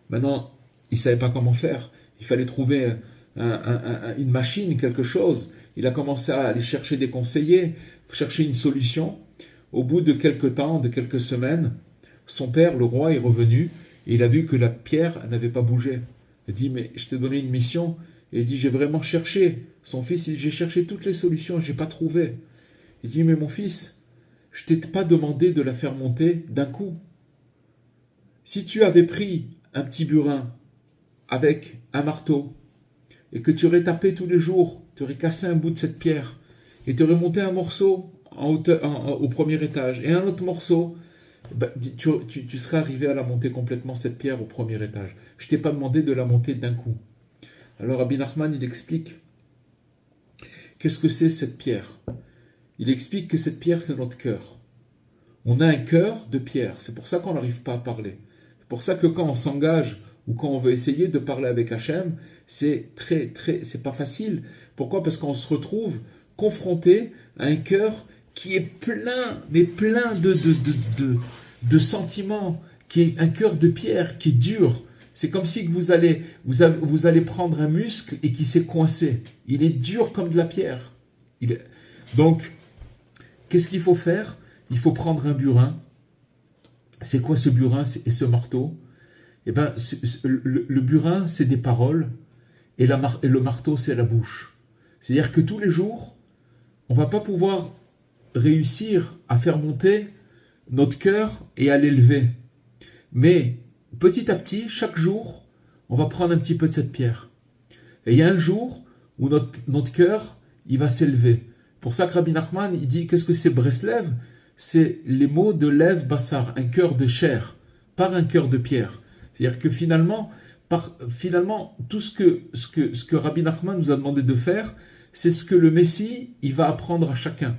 Maintenant, il ne savait pas comment faire. Il fallait trouver une machine, quelque chose. Il a commencé à aller chercher des conseillers, chercher une solution. Au bout de quelques temps, de quelques semaines, son père, le roi, est revenu et il a vu que la pierre n'avait pas bougé. Il dit, mais je t'ai donné une mission. Et il dit, j'ai vraiment cherché. Son fils, il dit, j'ai cherché toutes les solutions, je n'ai pas trouvé. Il dit, mais mon fils, je ne t'ai pas demandé de la faire monter d'un coup. Si tu avais pris un petit burin avec un marteau et que tu aurais tapé tous les jours, tu aurais cassé un bout de cette pierre et tu aurais monté un morceau au premier étage et un autre morceau, tu serais arrivé à la monter complètement, cette pierre, au premier étage. Je ne t'ai pas demandé de la monter d'un coup. Alors Rabbi Nachman, il explique qu'est-ce que c'est cette pierre. Il explique que cette pierre, c'est notre cœur. On a un cœur de pierre, c'est pour ça qu'on n'arrive pas à parler. C'est pour ça que quand on s'engage ou quand on veut essayer de parler avec Hachem, c'est pas facile. Pourquoi? Parce qu'on se retrouve confronté à un cœur qui est plein, mais plein de sentiments, qui est un cœur de pierre, qui est dur. C'est comme si vous allez prendre un muscle et qui s'est coincé. Il est dur comme de la pierre. Donc, qu'est-ce qu'il faut faire? Il faut prendre un burin. C'est quoi ce burin et ce marteau? Eh bien, le burin, c'est des paroles, et le marteau, c'est la bouche. C'est-à-dire que tous les jours, on ne va pas pouvoir réussir à faire monter notre cœur et à l'élever. Mais petit à petit, chaque jour, on va prendre un petit peu de cette pierre. Et il y a un jour où notre cœur, il va s'élever. Pour ça que Rabbi Nachman, il dit, qu'est-ce que c'est Breslev? C'est les mots de Lev Bassar, un cœur de chair, par un cœur de pierre. C'est-à-dire que finalement, tout ce que Rabbi Nachman nous a demandé de faire, c'est ce que le Messie, il va apprendre à chacun.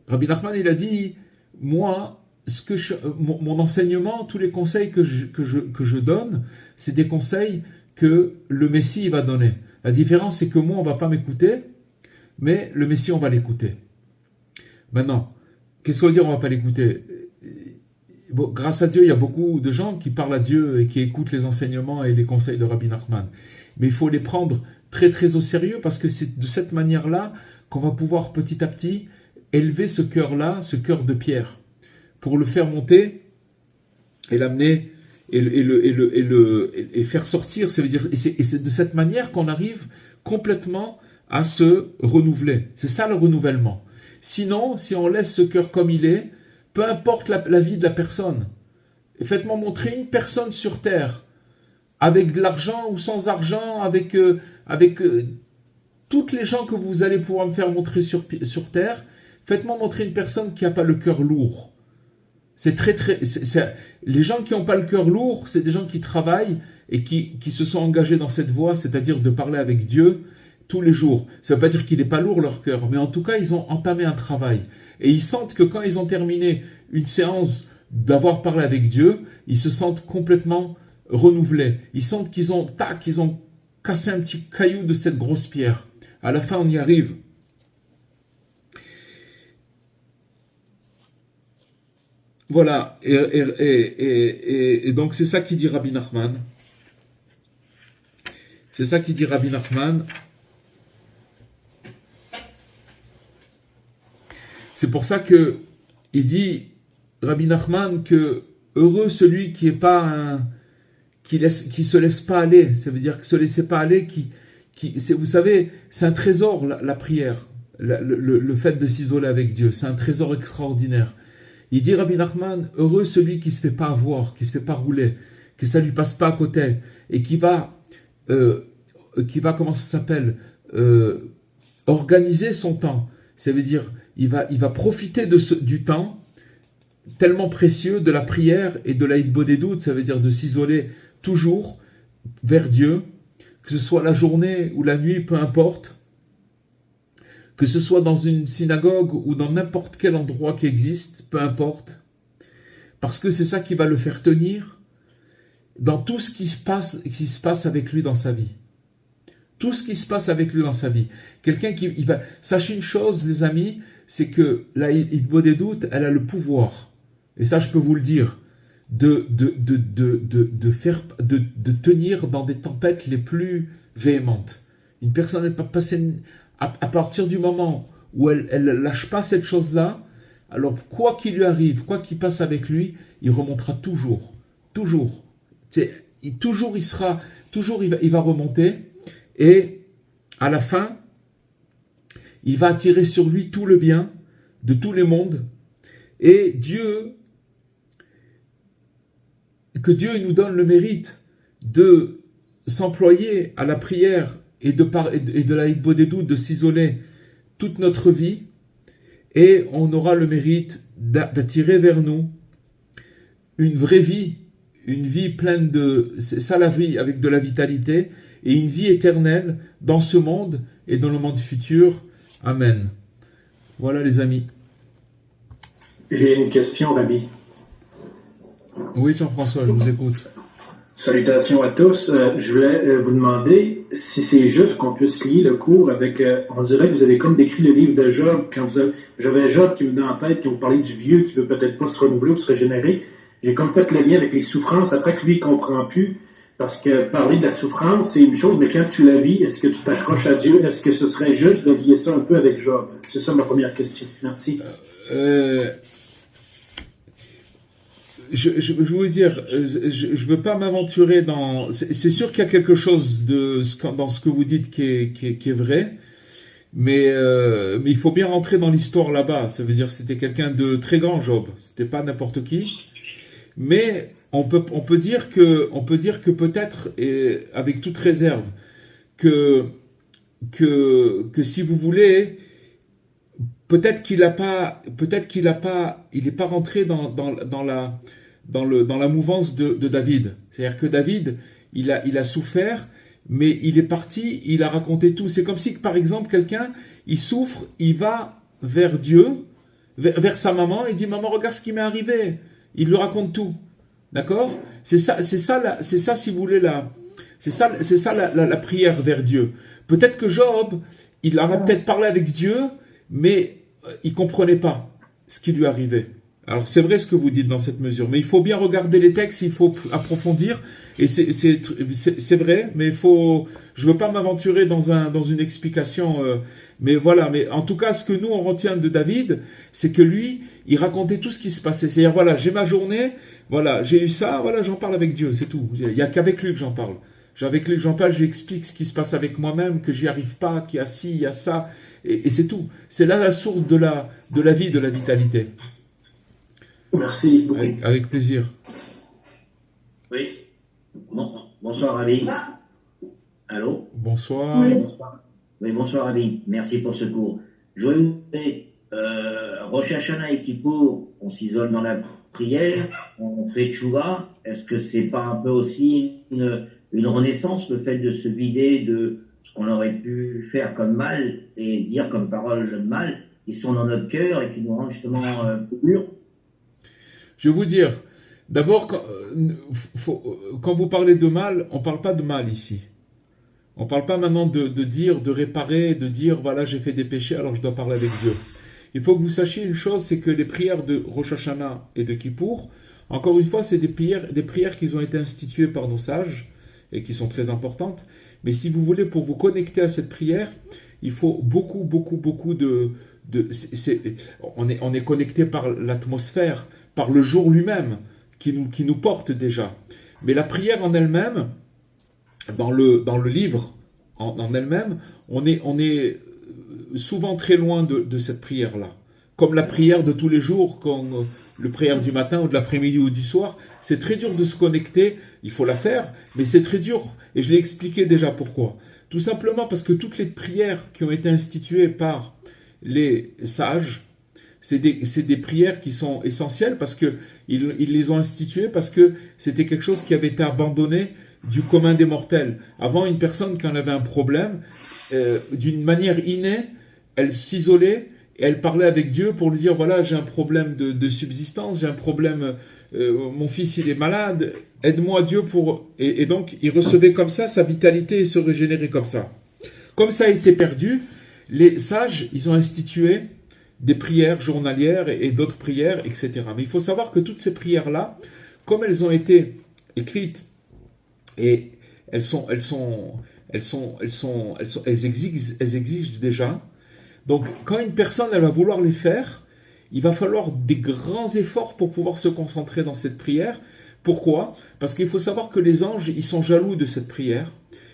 Rabbi Nachman, il a dit, moi, mon enseignement, tous les conseils que je donne, c'est des conseils que le Messie il va donner. La différence, c'est que moi, on ne va pas m'écouter, mais le Messie, on va l'écouter. Maintenant, qu'est-ce qu'on veut dire, on ne va pas l'écouter? Bon, grâce à Dieu, il y a beaucoup de gens qui parlent à Dieu et qui écoutent les enseignements et les conseils de Rabbi Nachman. Mais il faut les prendre très très au sérieux parce que c'est de cette manière-là qu'on va pouvoir petit à petit élever ce cœur-là, ce cœur de pierre, pour le faire monter et l'amener et faire sortir. Ça veut dire, et c'est de cette manière qu'on arrive complètement à se renouveler. C'est ça le renouvellement. Sinon, si on laisse ce cœur comme il est, peu importe la vie de la personne, et faites-moi montrer une personne sur terre, avec de l'argent ou sans argent, avec toutes les gens que vous allez pouvoir me faire montrer sur terre, faites-moi montrer une personne qui n'a pas le cœur lourd. Les gens qui n'ont pas le cœur lourd, c'est des gens qui travaillent et qui se sont engagés dans cette voie, c'est-à-dire de parler avec Dieu tous les jours. Ça ne veut pas dire qu'il n'est pas lourd leur cœur, mais en tout cas, ils ont entamé un travail. Et ils sentent que quand ils ont terminé une séance d'avoir parlé avec Dieu, ils se sentent complètement renouvelés. Ils sentent qu'ils ont cassé un petit caillou de cette grosse pierre. À la fin, on y arrive. Voilà. Et donc, c'est ça qui dit Rabbi Nachman. C'est ça qui dit Rabbi Nachman. C'est pour ça que il dit Rabbi Nachman que heureux celui qui est pas qui se laisse pas aller. Ça veut dire que se laisser pas aller, vous savez, c'est un trésor la prière, le fait de s'isoler avec Dieu, c'est un trésor extraordinaire. Il dit Rabbi Nachman, heureux celui qui se fait pas avoir, qui se fait pas rouler, que ça lui passe pas à côté et qui va comment ça s'appelle, organiser son temps. Ça veut dire il va profiter du temps tellement précieux de la prière et de la hitbodedut, ça veut dire de s'isoler toujours vers Dieu, que ce soit la journée ou la nuit, peu importe, que ce soit dans une synagogue ou dans n'importe quel endroit qui existe, peu importe, parce que c'est ça qui va le faire tenir dans tout ce qui se passe avec lui dans sa vie. Tout ce qui se passe avec lui dans sa vie. Quelqu'un sachez une chose, les amis, c'est que la hitbodedut, elle a le pouvoir, et ça je peux vous le dire, de tenir dans des tempêtes les plus véhémentes. Une personne n'est pas passée à partir du moment où elle lâche pas cette chose-là, alors quoi qu'il lui arrive, quoi qu'il passe avec lui, il remontera toujours. Toujours. Il va remonter, et à la fin, il va attirer sur lui tout le bien de tous les mondes, et que Dieu nous donne le mérite de s'employer à la prière et de la hitbodedut, de s'isoler toute notre vie, et on aura le mérite d'attirer vers nous une vraie vie, une vie pleine c'est ça la vie, avec de la vitalité, et une vie éternelle dans ce monde et dans le monde futur. Amen. Voilà les amis. J'ai une question, Rabbi. Oui, Jean-François, je vous écoute. Salutations à tous. Je voulais vous demander si c'est juste qu'on puisse lier le cours avec... on dirait que vous avez comme décrit le livre de Job. Quand j'avais Job qui me venait en tête, qui vous parlait du vieux qui veut peut-être pas se renouveler ou se régénérer. J'ai comme fait le lien avec les souffrances après que lui il comprend plus. Parce que parler de la souffrance, c'est une chose, mais quand tu la vis, est-ce que tu t'accroches à Dieu? Est-ce que ce serait juste de lier ça un peu avec Job? C'est ça ma première question. Merci. Je veux vous dire, je veux pas m'aventurer dans... C'est sûr qu'il y a quelque chose dans ce que vous dites qui est vrai, mais il faut bien rentrer dans l'histoire là-bas. Ça veut dire que c'était quelqu'un de très grand, Job. C'était pas n'importe qui. Mais on peut dire que peut-être, et avec toute réserve, que si vous voulez, il n'est pas rentré dans la mouvance de David. C'est-à-dire que David, il a souffert, mais il est parti, il a raconté tout. C'est comme si, par exemple, quelqu'un, il souffre, il va vers Dieu, vers sa maman, et dit, maman, regarde ce qui m'est arrivé. Il lui raconte tout. D'accord ? C'est ça, si vous voulez, la prière vers Dieu. Peut-être que Job, il en a peut-être parlé avec Dieu, mais il ne comprenait pas ce qui lui arrivait. Alors c'est vrai ce que vous dites dans cette mesure, mais il faut bien regarder les textes, il faut approfondir, et c'est vrai, mais je ne veux pas m'aventurer dans une explication, mais voilà, mais en tout cas, ce que nous on retient de David, c'est que lui, il racontait tout ce qui se passait, c'est-à-dire voilà, j'ai ma journée, voilà, j'ai eu ça, voilà, j'en parle avec Dieu, c'est tout, il n'y a qu'avec lui que j'en parle. Avec lui que j'en parle, j'explique ce qui se passe avec moi-même, que j'y arrive pas, qu'il y a ci, il y a ça, et c'est tout. C'est là la source de la vie, de la vitalité. Merci beaucoup. Avec plaisir. Oui. Bonsoir, Rabbi. Allô? Bonsoir. Oui, bonsoir. Oui, bonsoir, Rabbi. Merci pour ce cours. Je voulais vous demander, Rosh Hashanah et Kippour, on s'isole dans la prière, on fait tchouva. Est-ce que c'est pas un peu aussi une renaissance, le fait de se vider de ce qu'on aurait pu faire comme mal et dire comme parole de mal, qui sont dans notre cœur et qui nous rendent justement purs. Je vais vous dire, d'abord, quand vous parlez de mal, on ne parle pas de mal ici. On ne parle pas maintenant de dire, de réparer, de dire, voilà, j'ai fait des péchés, alors je dois parler avec Dieu. Il faut que vous sachiez une chose, c'est que les prières de Rosh Hashanah et de Kippour, encore une fois, c'est des prières qui ont été instituées par nos sages et qui sont très importantes. Mais si vous voulez, pour vous connecter à cette prière, il faut beaucoup on est connecté par l'atmosphère, par le jour lui-même, qui nous porte déjà. Mais la prière en elle-même, dans le livre en elle-même, on est souvent très loin de cette prière-là. Comme la prière de tous les jours, comme le prière du matin ou de l'après-midi ou du soir, c'est très dur de se connecter, il faut la faire, mais c'est très dur, et je l'ai expliqué déjà pourquoi. Tout simplement parce que toutes les prières qui ont été instituées par les sages, c'est des prières qui sont essentielles parce qu'ils les ont instituées parce que c'était quelque chose qui avait été abandonné du commun des mortels. Avant, une personne, quand elle avait un problème, d'une manière innée, elle s'isolait et elle parlait avec Dieu pour lui dire, voilà, j'ai un problème de subsistance, j'ai un problème, mon fils il est malade, aide-moi Dieu pour... Et donc, il recevait comme ça sa vitalité et se régénérait comme ça. Comme ça a été perdu, les sages, ils ont institué des prières journalières et d'autres prières, etc. Mais il faut savoir que toutes ces prières-là, comme elles ont été écrites et elles existent déjà. Donc, quand une personne elle va vouloir les faire, il va falloir des grands efforts pour pouvoir se concentrer dans cette prière. Pourquoi? Parce qu'il faut savoir que les anges, ils sont jaloux de cette prière.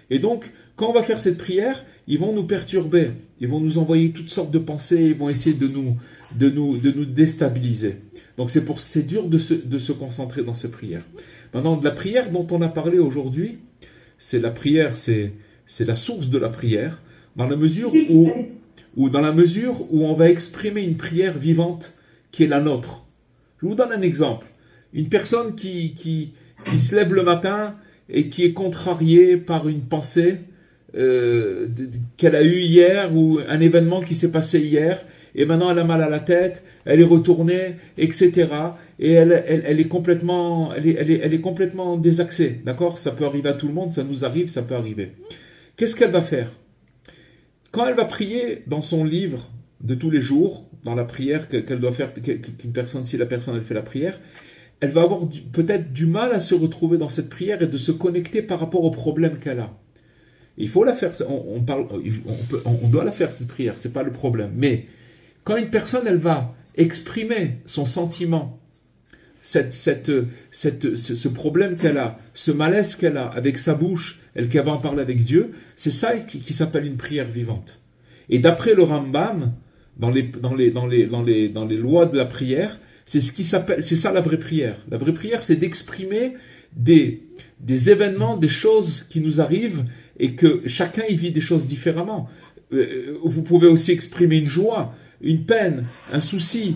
Et donc, quand on va faire cette prière, ils vont nous perturber. Ils vont nous envoyer toutes sortes de pensées. Ils vont essayer de nous déstabiliser. Donc, c'est dur de se concentrer dans ces prières. Maintenant, de la prière dont on a parlé aujourd'hui, c'est la prière, c'est la source de la prière, dans la mesure où on va exprimer une prière vivante qui est la nôtre. Je vous donne un exemple. Une personne qui se lève le matin et qui est contrariée par une pensée qu'elle a eue hier ou un événement qui s'est passé hier, et maintenant elle a mal à la tête, elle est retournée, etc. Et elle est complètement désaxée, d'accord? Ça peut arriver à tout le monde, ça nous arrive, ça peut arriver. Qu'est-ce qu'elle va faire? Quand elle va prier dans son livre de tous les jours, dans la prière qu'elle doit faire, si la personne elle fait la prière, elle va avoir peut-être du mal à se retrouver dans cette prière et de se connecter par rapport au problème qu'elle a. Il faut la faire, on doit la faire cette prière, c'est pas le problème. Mais quand une personne elle va exprimer son sentiment, ce problème qu'elle a, ce malaise qu'elle a avec sa bouche, elle va en parler avec Dieu, c'est ça qui s'appelle une prière vivante. Et d'après le Rambam, dans les lois de la prière, c'est ça la vraie prière. La vraie prière, c'est d'exprimer des événements, des choses qui nous arrivent et que chacun y vit des choses différemment. Vous pouvez aussi exprimer une joie, une peine, un souci.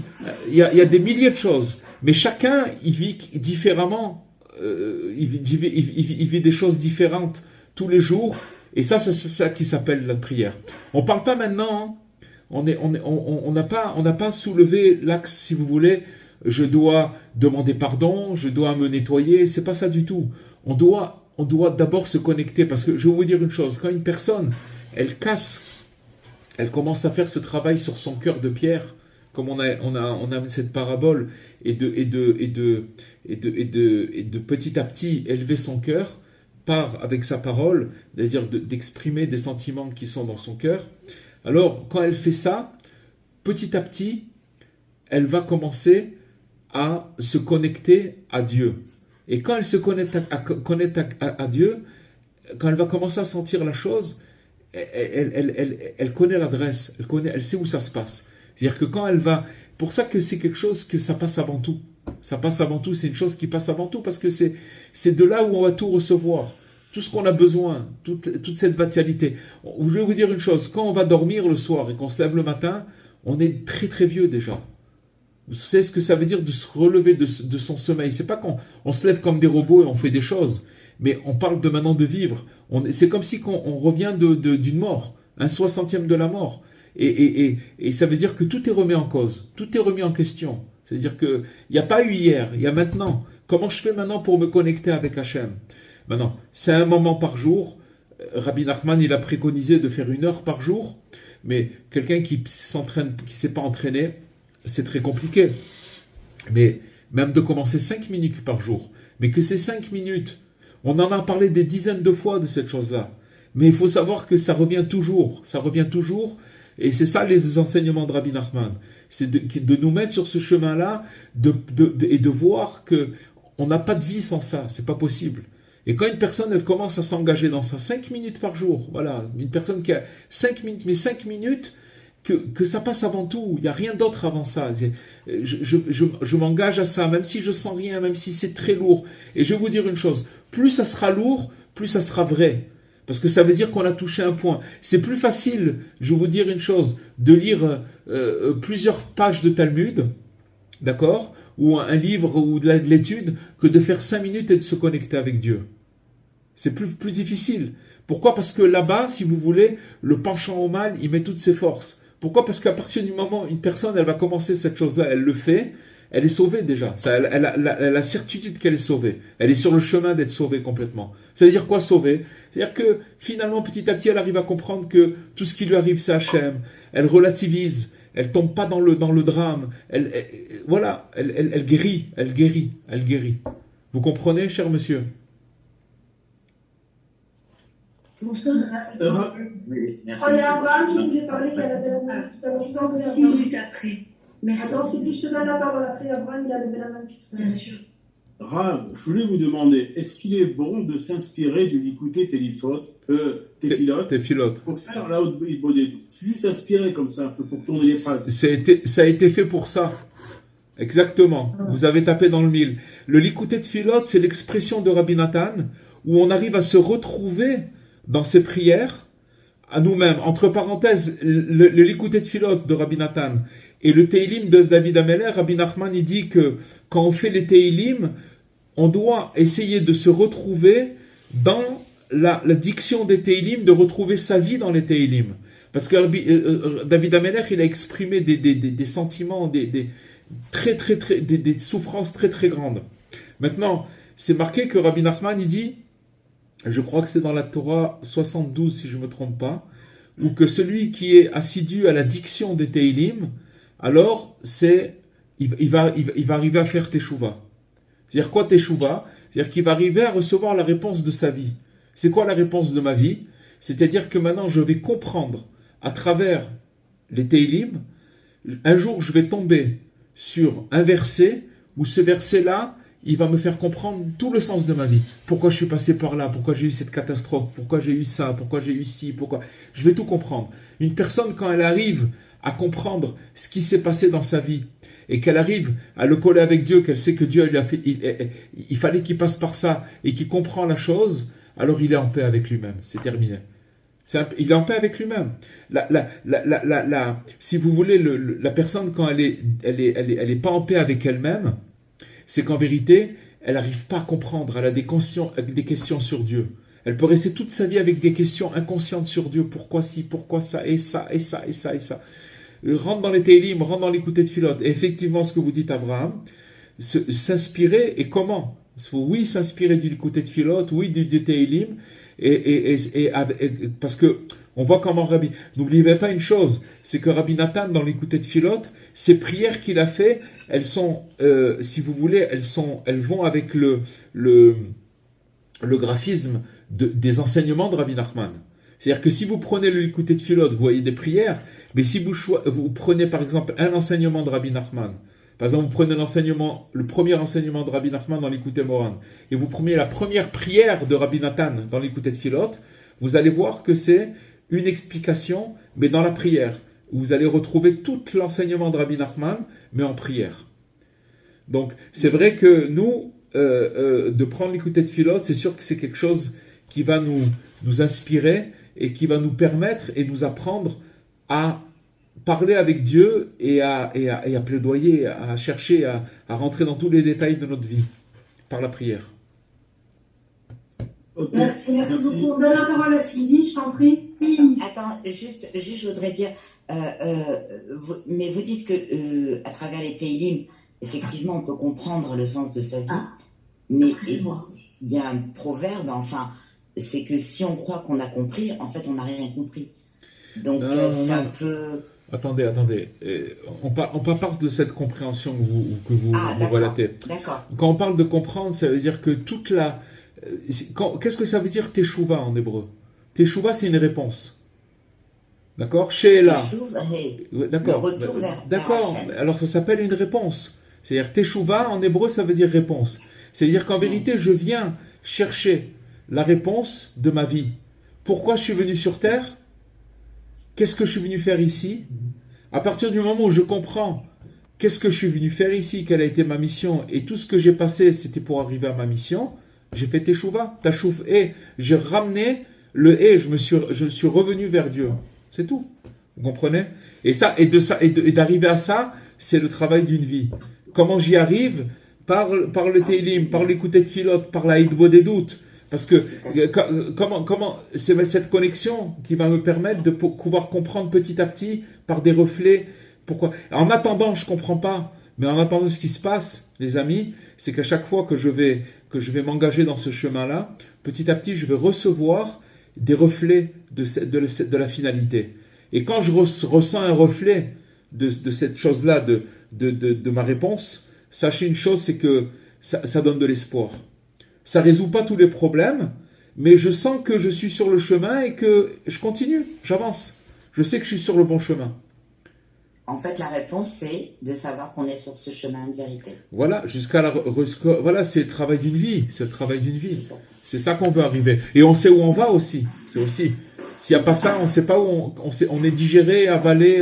Il y a des milliers de choses. Mais chacun y vit différemment. Il vit des choses différentes tous les jours. Et ça, c'est ça qui s'appelle la prière. On ne parle pas maintenant... On n'a pas soulevé l'axe, si vous voulez, je dois demander pardon, je dois me nettoyer, c'est pas ça du tout. On doit d'abord se connecter, parce que je vais vous dire une chose, quand une personne, elle commence à faire ce travail sur son cœur de pierre, comme on a cette parabole, et de petit à petit élever son cœur, avec sa parole, c'est-à-dire d'exprimer des sentiments qui sont dans son cœur. Alors, quand elle fait ça, petit à petit, elle va commencer à se connecter à Dieu. Et quand elle se connecte à Dieu, quand elle va commencer à sentir la chose, elle connaît l'adresse, elle sait où ça se passe. C'est-à-dire que quand elle va... Pour ça que c'est quelque chose que ça passe avant tout. Ça passe avant tout, c'est une chose qui passe avant tout, parce que c'est de là où on va tout recevoir. Tout ce qu'on a besoin, toute cette vitalité. Je vais vous dire une chose, quand on va dormir le soir et qu'on se lève le matin, on est très très vieux déjà. Vous savez ce que ça veut dire de se relever de son sommeil. C'est pas qu'on se lève comme des robots et on fait des choses. mais on parle de maintenant de vivre. C'est comme si on revient d'une mort, un 60e de la mort. Et ça veut dire que tout est remis en cause, tout est remis en question. C'est-à-dire qu'il n'y a pas eu hier, il y a maintenant. Comment je fais maintenant pour me connecter avec Hachem? Maintenant, c'est un moment par jour. Rabbi Nachman, il a préconisé de faire 1 heure par jour, mais quelqu'un qui s'entraîne, qui ne s'est pas entraîné, c'est très compliqué. Mais même de commencer 5 minutes par jour, mais que ces 5 minutes, on en a parlé des dizaines de fois de cette chose-là, mais il faut savoir que ça revient toujours, et c'est ça les enseignements de Rabbi Nachman, c'est de nous mettre sur ce chemin-là, et de voir que on n'a pas de vie sans ça, c'est pas possible. Et quand une personne, elle commence à s'engager dans ça, 5 minutes par jour, voilà, une personne qui a 5 minutes, mais 5 minutes, que ça passe avant tout, il n'y a rien d'autre avant ça. Je m'engage à ça, même si je sens rien, même si c'est très lourd. Et je vais vous dire une chose, plus ça sera lourd, plus ça sera vrai. Parce que ça veut dire qu'on a touché un point. C'est plus facile, je vais vous dire une chose, de lire plusieurs pages de Talmud, d'accord, ou un livre ou de l'étude, que de faire 5 minutes et de se connecter avec Dieu. C'est plus difficile. Pourquoi? Parce que là-bas, si vous voulez, le penchant au mal, il met toutes ses forces. Pourquoi? Parce qu'à partir du moment où une personne, elle va commencer cette chose-là, elle le fait, elle est sauvée déjà. Elle a la certitude qu'elle est sauvée. Elle est sur le chemin d'être sauvée complètement. Ça veut dire quoi, sauvée? C'est-à-dire que finalement, petit à petit, elle arrive à comprendre que tout ce qui lui arrive, c'est Hachem. Elle relativise. Elle tombe pas dans le drame. Elle guérit. Vous comprenez, cher monsieur? Bonsoir. Oui, merci. Oh, il y a Abraham qui voulait parler, qui a levé la main tout à l'heure. Je vous en prie, 10 Abraham. minutes après. Merci. Attends, c'est lui, je te donne la parole. Après, Abraham, il a levé la main tout à l'heure. Bien sûr. Rav, je voulais vous demander, est-ce qu'il est bon de s'inspirer du Likuté Téphilote. pour faire la haute bodé? Juste s'inspirer comme ça, un peu pour tourner les phrases. Ça a été fait pour ça. Exactement. Vous avez tapé dans le mille. Le Likuté Tfilote, c'est l'expression de Rabbi Nathan où on arrive à se retrouver dans ses prières à nous-mêmes. Entre parenthèses, le Likuté Tfilote de Rabbi Nathan et le Teilim de David Ameller, Rabbi Nachman, il dit que quand on fait les Teilim, on doit essayer de se retrouver dans la diction des Teilim, de retrouver sa vie dans les Teilim. Parce que David Ameller, il a exprimé des sentiments, des souffrances très très grandes. Maintenant, c'est marqué que Rabbi Nachman, il dit, je crois que c'est dans la Torah 72 si je ne me trompe pas, ou que celui qui est assidu à la diction des Teilim, alors il va arriver à faire Teshuvah. C'est-à-dire quoi Teshuvah? C'est-à-dire qu'il va arriver à recevoir la réponse de sa vie. C'est quoi la réponse de ma vie? C'est-à-dire que maintenant je vais comprendre à travers les Teilim, un jour je vais tomber sur un verset où ce verset-là, il va me faire comprendre tout le sens de ma vie. Pourquoi je suis passé par là, pourquoi j'ai eu cette catastrophe, pourquoi j'ai eu ça, pourquoi j'ai eu ci, pourquoi... Je vais tout comprendre. Une personne, quand elle arrive à comprendre ce qui s'est passé dans sa vie, et qu'elle arrive à le coller avec Dieu, qu'elle sait que Dieu lui a fait, il fallait qu'il passe par ça, et qu'il comprend la chose, alors il est en paix avec lui-même. C'est terminé. Il est en paix avec lui-même. Si vous voulez, la personne, quand elle est pas en paix avec elle-même, c'est qu'en vérité, elle n'arrive pas à comprendre. Elle a des questions sur Dieu. Elle peut rester toute sa vie avec des questions inconscientes sur Dieu. Pourquoi ci, pourquoi ça, et ça, et ça, et ça, et ça. Rentre dans les Teilim, rentre dans l'écouté de Philote. Et effectivement, ce que vous dites, Abraham, s'inspirer, et comment? Oui, s'inspirer du l'écouté de Philote, oui, du Teilim, parce que on voit comment Rabbi... N'oubliez pas une chose, c'est que Rabbi Nathan, dans l'écouté de Philote, ces prières qu'il a fait, elles sont, si vous voulez, elles vont avec le graphisme des enseignements de Rabbi Nachman. C'est-à-dire que si vous prenez le l'écouté de Philote, vous voyez des prières, mais si vous prenez par exemple un enseignement de Rabbi Nachman, par exemple vous prenez le premier enseignement de Rabbi Nachman dans l'écouté Moran, et vous prenez la première prière de Rabbi Nathan dans l'écouté de Philote, vous allez voir que c'est une explication, mais dans la prière. Vous allez retrouver tout l'enseignement de Rabbi Nachman, mais en prière. Donc, c'est vrai que nous, de prendre l'écouté de Philote, c'est sûr que c'est quelque chose qui va nous inspirer et qui va nous permettre et nous apprendre à parler avec Dieu et à plaidoyer, à chercher, à rentrer dans tous les détails de notre vie par la prière. Ok, Merci beaucoup. On donne la parole à Sylvie, je t'en prie. Attends, juste, je voudrais dire, mais vous dites que à travers les Teilim, effectivement, on peut comprendre le sens de sa vie, mais il y a un proverbe, enfin, c'est que si on croit qu'on a compris, en fait, on n'a rien compris. Donc, ça peut... Attendez. On parle de cette compréhension que vous d'accord, relatez. d'accord. Quand on parle de comprendre, ça veut dire que toute la... Qu'est-ce que ça veut dire teshuva en hébreu? Teshuva, c'est une réponse. D'accord? She'ela. D'accord. D'accord. Alors ça s'appelle une réponse. C'est-à-dire teshuva en hébreu, ça veut dire réponse. C'est-à-dire qu'en vérité, je viens chercher la réponse de ma vie. Pourquoi je suis venu sur Terre? Qu'est-ce que je suis venu faire ici? À partir du moment où je comprends qu'est-ce que je suis venu faire ici, quelle a été ma mission, et tout ce que j'ai passé, c'était pour arriver à ma mission, j'ai fait teshuva, tachouf, et j'ai ramené le et, je suis revenu vers Dieu. C'est tout. Vous comprenez? Et d'arriver à ça, c'est le travail d'une vie. Comment j'y arrive? Par le Teilim, par l'écouter de Philote, par la Hidbo des doutes. Parce que comment c'est cette connexion qui va me permettre de pouvoir comprendre petit à petit par des reflets. Pourquoi? En attendant, je comprends pas. Mais en attendant, ce qui se passe, les amis, c'est qu'à chaque fois que je vais m'engager dans ce chemin-là, petit à petit, je vais recevoir des reflets de la finalité. Et quand je ressens un reflet de cette chose-là, de ma réponse, sachez une chose, c'est que ça donne de l'espoir. Ça ne résout pas tous les problèmes, mais je sens que je suis sur le chemin et que je continue, j'avance. Je sais que je suis sur le bon chemin. En fait, la réponse, c'est de savoir qu'on est sur ce chemin de vérité. Voilà, voilà, c'est le travail d'une vie. C'est le travail d'une vie. C'est ça qu'on veut arriver. Et on sait où on va aussi. C'est aussi. S'il n'y a pas ça, on ne sait pas où on est digéré, avalé.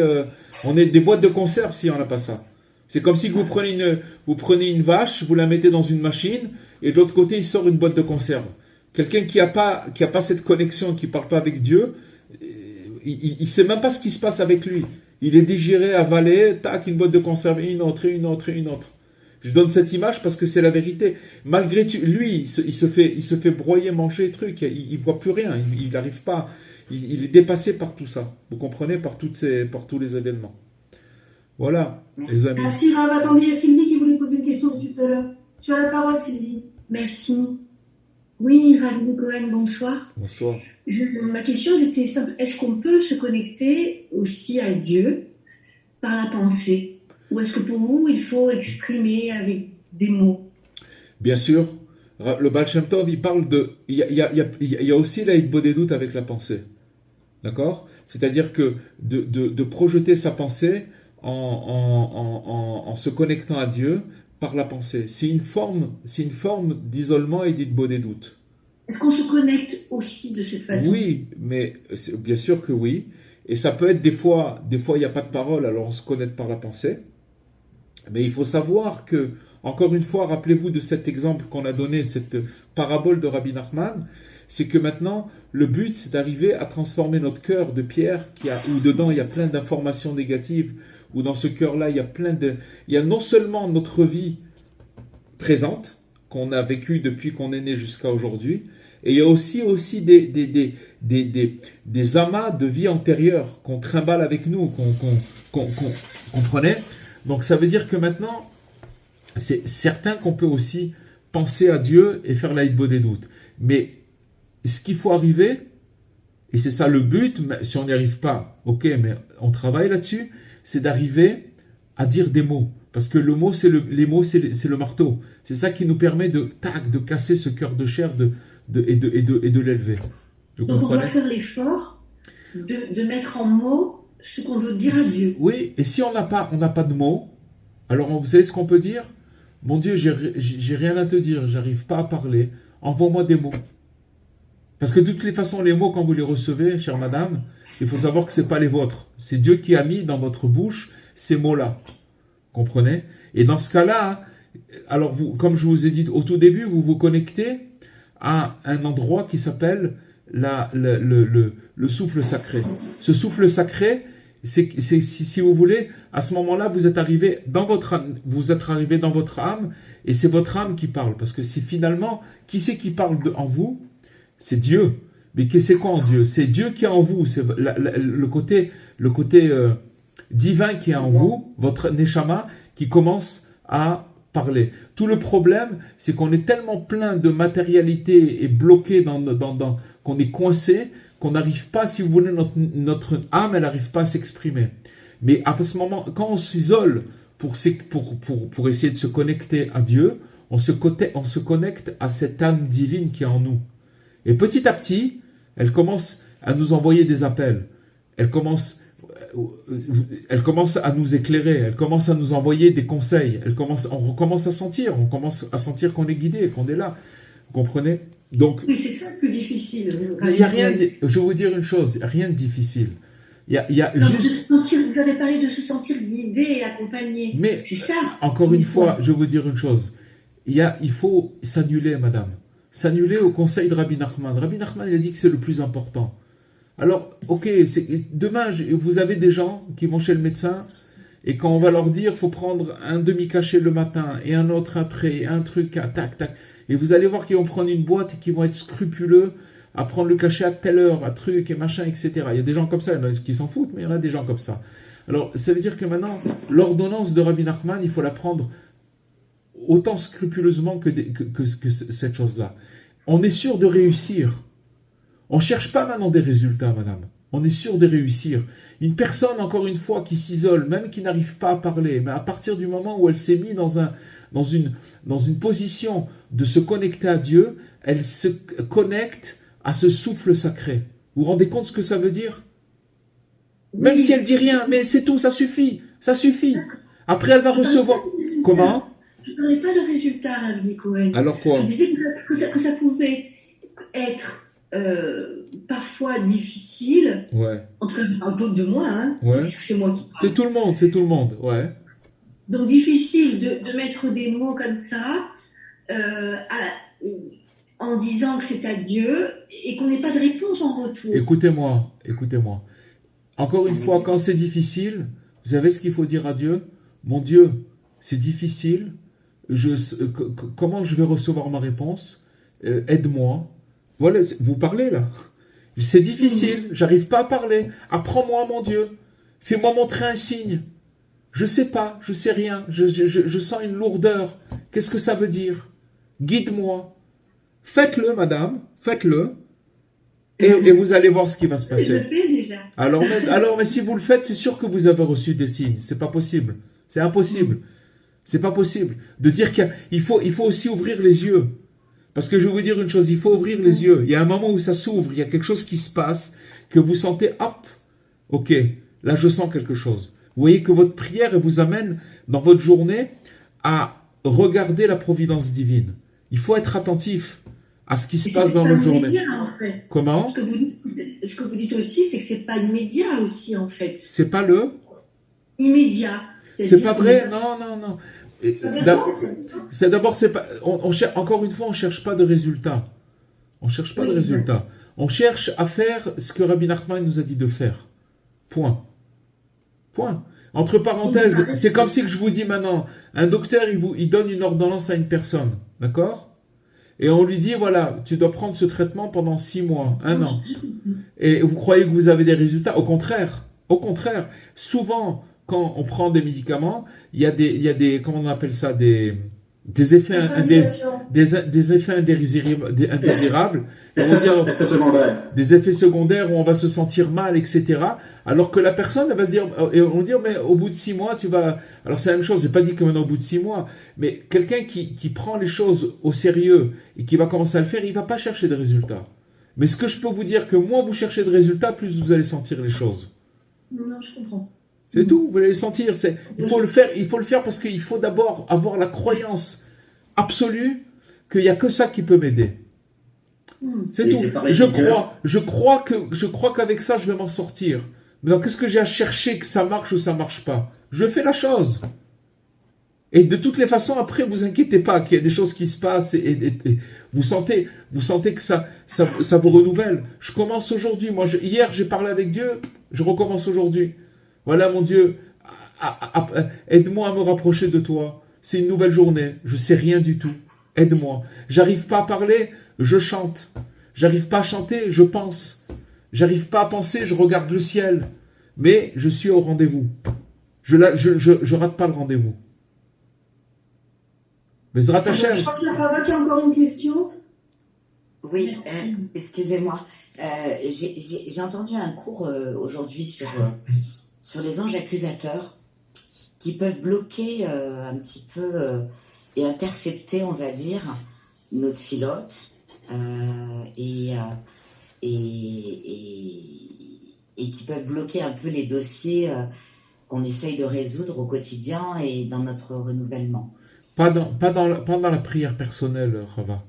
On est des boîtes de conserve si on n'a pas ça. C'est comme si vous prenez une vache, vous la mettez dans une machine, et de l'autre côté, il sort une boîte de conserve. Quelqu'un qui a pas cette connexion, qui ne parle pas avec Dieu, il ne sait même pas ce qui se passe avec lui. Il est digéré, avalé, tac, une boîte de conserve, une autre. Je donne cette image parce que c'est la vérité. Malgré tout, lui, il se fait broyer, manger, truc. Il ne voit plus rien. Il n'arrive pas. Il est dépassé par tout ça. Vous comprenez, par tous les événements. Voilà, les amis. Merci, Rav. Attendez, il y a Sylvie qui voulait poser une question tout à l'heure. Tu as la parole, Sylvie. Merci. Oui, Ravine Cohen, bonsoir. Bonsoir. Ma question était simple. Est-ce qu'on peut se connecter aussi à Dieu par la pensée? Ou est-ce que pour vous, il faut exprimer avec des mots? Bien sûr. Le Baal Shem Tov, il parle de... Il y a aussi la Hidbo des doutes avec la pensée. D'accord? C'est-à-dire que de projeter sa pensée en se connectant à Dieu par la pensée. C'est une forme d'isolement et d'Hidbo des doutes. Est-ce qu'on se connecte aussi de cette façon? Oui, mais bien sûr que oui. Et ça peut être des fois il n'y a pas de parole, alors on se connecte par la pensée. Mais il faut savoir que, encore une fois, rappelez-vous de cet exemple qu'on a donné, cette parabole de Rabbi Nachman, c'est que maintenant, le but, c'est d'arriver à transformer notre cœur de pierre, où dedans il y a plein d'informations négatives, où dans ce cœur-là, il y a non seulement notre vie présente, qu'on a vécue depuis qu'on est né jusqu'à aujourd'hui, et il y a aussi des amas de vie antérieure qu'on trimballe avec nous, qu'on comprenait. Donc ça veut dire que maintenant, c'est certain qu'on peut aussi penser à Dieu et faire la Hidbo des doutes. Mais ce qu'il faut arriver, et c'est ça le but, si on n'y arrive pas, ok, mais on travaille là-dessus, c'est d'arriver à dire des mots. Parce que les mots, c'est le marteau. C'est ça qui nous permet de casser ce cœur de chair et de l'élever. Donc on doit faire l'effort de mettre en mots ce qu'on veut dire à Dieu. Oui, et si on n'a pas de mots, alors vous savez ce qu'on peut dire? Mon Dieu, j'ai rien à te dire, j'arrive pas à parler, envoie-moi des mots. Parce que de toutes les façons, les mots, quand vous les recevez, chère madame, il faut savoir que ce n'est pas les vôtres. C'est Dieu qui a mis dans votre bouche ces mots-là. Comprenez? Et dans ce cas-là, alors vous, comme je vous ai dit au tout début, vous vous connectez à un endroit qui s'appelle le souffle sacré. Ce souffle sacré, c'est si vous voulez, à ce moment-là, vous êtes arrivé dans votre âme, et c'est votre âme qui parle. Parce que c'est finalement, qui c'est qui parle en vous? c'est Dieu. Mais c'est quoi en Dieu? C'est Dieu qui est en vous, c'est le côté divin qui est en vous, votre neshama, qui commence à parler. Tout le problème, c'est qu'on est tellement plein de matérialité et bloqué qu'on est coincé, qu'on n'arrive pas, si vous voulez, notre âme, elle n'arrive pas à s'exprimer. Mais à ce moment, quand on s'isole pour essayer de se connecter à Dieu, on se connecte à cette âme divine qui est en nous. Et petit à petit, elle commence à nous envoyer des appels. Elle commence à nous éclairer. Elle commence à nous envoyer des conseils. On commence à sentir qu'on est guidé, qu'on est là. Vous comprenez? Donc, oui, c'est ça le plus difficile. Il y a rien. Je vais vous dire une chose, rien de difficile. Il y a juste. Vous avez parlé de se sentir guidé et accompagné. Mais c'est ça. Encore une fois, je vais vous dire une chose. Il faut s'annuler, madame. S'annuler au conseil de Rabbi Nachman. Rabbi Nachman, il a dit que c'est le plus important. Alors, ok, demain, vous avez des gens qui vont chez le médecin et quand on va leur dire, faut prendre un demi-cachet le matin et un autre après, et un truc, tac, tac. Et vous allez voir qu'ils vont prendre une boîte et qu'ils vont être scrupuleux à prendre le cachet à telle heure, à truc et machin, etc. Il y a des gens comme ça, il y en a qui s'en foutent, mais il y en a des gens comme ça. Alors, ça veut dire que maintenant, l'ordonnance de Rabbi Nachman, il faut la prendre autant scrupuleusement que cette chose-là. On est sûr de réussir. On ne cherche pas maintenant des résultats, madame. On est sûr de réussir. Une personne, encore une fois, qui s'isole, même qui n'arrive pas à parler, mais à partir du moment où elle s'est mise dans une position de se connecter à Dieu, elle se connecte à ce souffle sacré. Vous vous rendez compte ce que ça veut dire? Même si elle dit rien, mais c'est tout, ça suffit. Ça suffit. Après, elle va recevoir... Comment? Je ne parlais pas de résultat, Rabbi Cohen. Alors quoi? Je disais que ça pouvait être parfois difficile. Ouais. En tout cas, je parle pas de moi, hein. Ouais. C'est moi qui parle. C'est tout le monde, ouais. Donc difficile de mettre des mots comme ça en disant que c'est à Dieu et qu'on n'ait pas de réponse en retour. Écoutez-moi. Encore une fois, quand c'est difficile, vous savez ce qu'il faut dire à Dieu? Mon Dieu, c'est difficile. Comment je vais recevoir ma réponse? Aide-moi. Voilà, vous parlez là. C'est difficile, j'arrive pas à parler. Apprends-moi, mon Dieu. Fais-moi montrer un signe. Je sais pas, je sais rien. Je sens une lourdeur. Qu'est-ce que ça veut dire? Guide-moi. Faites-le, madame. Faites-le. Et vous allez voir ce qui va se passer. Je le fais déjà. Alors, mais si vous le faites, c'est sûr que vous avez reçu des signes. C'est pas possible. C'est impossible. C'est pas possible. De dire qu'il faut aussi ouvrir les yeux. Parce que je vais vous dire une chose, il faut ouvrir les yeux. Il y a un moment où ça s'ouvre, il y a quelque chose qui se passe, que vous sentez, hop, ok, là je sens quelque chose. Vous voyez que votre prière elle vous amène dans votre journée à regarder la providence divine. Il faut être attentif à ce qui se passe dans notre journée. C'est pas immédiat, en fait. Comment? Ce que vous dites aussi, c'est que c'est pas immédiat aussi, en fait. C'est pas le immédiat. C'est pas vrai? Non. C'est d'abord, c'est pas. Encore une fois, on cherche pas de résultats. On cherche pas de résultats. On cherche à faire ce que Rabbi Nachman nous a dit de faire. Point. Entre parenthèses, c'est comme si je vous dis maintenant, un docteur, il donne une ordonnance à une personne, d'accord? Et on lui dit, voilà, tu dois prendre ce traitement pendant 6 mois, 1 an. Et vous croyez que vous avez des résultats? Au contraire. Souvent, quand on prend des médicaments, il y a des comment on appelle ça, des effets indésirables, des effets secondaires où on va se sentir mal, etc. Alors que la personne, elle va se dire, et on va dire, mais au bout de 6 mois, tu vas... Alors c'est la même chose, j'ai pas dit que maintenant au bout de 6 mois, mais quelqu'un qui prend les choses au sérieux et qui va commencer à le faire, il va pas chercher de résultats. Mais ce que je peux vous dire, que moins vous cherchez de résultats, plus vous allez sentir les choses. Non, je comprends. C'est tout, vous allez le sentir. Il faut le faire parce qu'il faut d'abord avoir la croyance absolue qu'il n'y a que ça qui peut m'aider. C'est tout. Je crois qu'avec ça, je vais m'en sortir. Mais qu'est-ce que j'ai à chercher que ça marche ou ça marche pas? Je fais la chose. Et de toutes les façons, après, vous inquiétez pas qu'il y a des choses qui se passent et vous sentez que ça vous renouvelle. Je commence aujourd'hui. Hier, j'ai parlé avec Dieu. Je recommence aujourd'hui. Voilà, mon Dieu, aide-moi à me rapprocher de toi. C'est une nouvelle journée. Je sais rien du tout. Aide-moi. J'arrive pas à parler. Je chante. J'arrive pas à chanter, je pense. J'arrive pas à penser, je regarde le ciel. Mais je suis au rendez-vous. Je rate pas le rendez-vous. Bezrat Hashem. Je crois qu'il y a Rava qui a encore une question. Oui, excusez-moi. J'ai entendu un cours aujourd'hui sur les anges accusateurs qui peuvent bloquer un petit peu et intercepter, on va dire, notre filote et qui peuvent bloquer un peu les dossiers qu'on essaye de résoudre au quotidien et dans notre renouvellement. Pas dans la prière personnelle, Rava.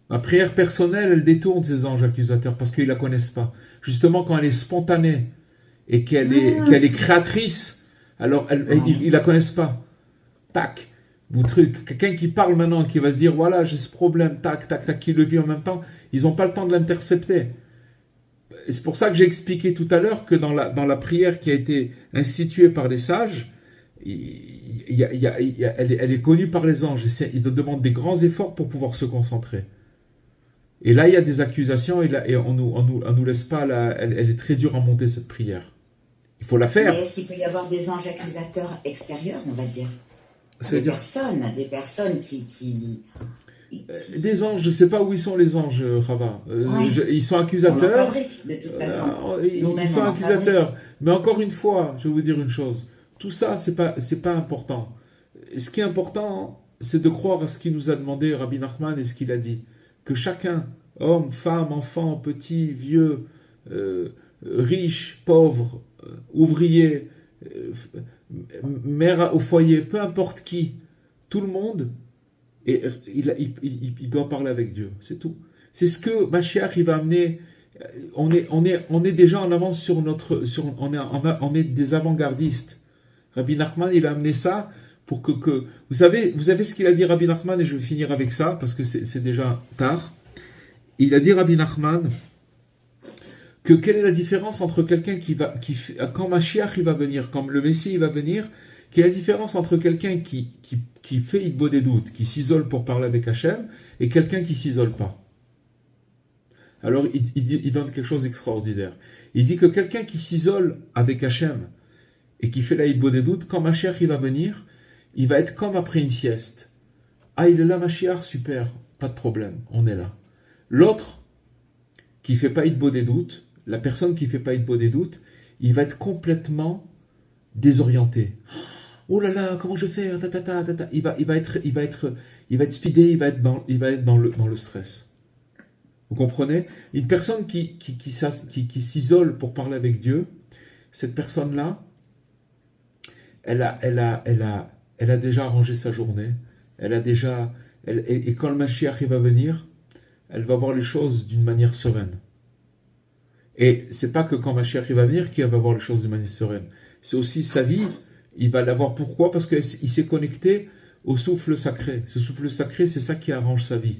La prière personnelle, elle détourne ces anges accusateurs parce qu'ils ne la connaissent pas. Justement, quand elle est spontanée et qu'elle est créatrice, alors ils ne la connaissent pas. Tac, quelqu'un qui parle maintenant, qui va se dire, voilà, j'ai ce problème, tac, tac, tac, qui le vit en même temps, ils n'ont pas le temps de l'intercepter. Et c'est pour ça que j'ai expliqué tout à l'heure que dans la prière qui a été instituée par les sages, elle est connue par les anges. Ils demandent des grands efforts pour pouvoir se concentrer. Et là, il y a des accusations et on nous laisse pas. Elle est très dure à monter, cette prière. Il faut la faire. Mais est-ce qu'il peut y avoir des anges accusateurs extérieurs, on va dire? Des personnes qui... Des anges, je ne sais pas où ils sont les anges, Rava. Ils sont accusateurs. On en fabrique, de toute façon. Ils sont accusateurs. Mais encore une fois, je vais vous dire une chose. Tout ça, c'est pas important. Ce qui est important, c'est de croire à ce qu'il nous a demandé Rabbi Nachman et ce qu'il a dit. Que chacun, homme, femme, enfant, petit, vieux, riche, pauvre, ouvrier, mère au foyer, peu importe qui, tout le monde, il doit parler avec Dieu. C'est tout. C'est ce que Mashiach il va amener. On est déjà en avance sur notre... on est des avant-gardistes. Rabbi Nachman, il a amené ça pour que vous savez ce qu'il a dit Rabbi Nachman, et je vais finir avec ça parce que c'est déjà tard. Il a dit Rabbi Nachman que quelle est la différence entre quelqu'un quand Mashiach il va venir, quand le Messie il va venir, quelle est la différence entre quelqu'un qui fait Hitbo des doutes, qui s'isole pour parler avec Hachem, et quelqu'un qui s'isole pas. Alors il donne quelque chose d'extraordinaire. Il dit que quelqu'un qui s'isole avec Hachem et qui fait la Hitbo des doutes, quand Mashiach il va venir, il va être comme après une sieste. Ah, il est là, Mashiach, super, pas de problème, on est là. L'autre, qui fait pas Hitbo des doutes, la personne qui fait pas Hitbo des doutes, il va être complètement désorienté. Oh là là, comment je vais faire? Il va être speedé, il va être dans le stress. Vous comprenez? Une personne qui s'isole pour parler avec Dieu, cette personne-là, elle a déjà arrangé sa journée. Et quand le Mashiach va venir, elle va voir les choses d'une manière sereine. Et c'est pas que quand Mashiach va venir qu'il va voir les choses d'une manière sereine. C'est aussi sa vie. Il va l'avoir. Pourquoi? Parce qu'il s'est connecté au souffle sacré. Ce souffle sacré, c'est ça qui arrange sa vie.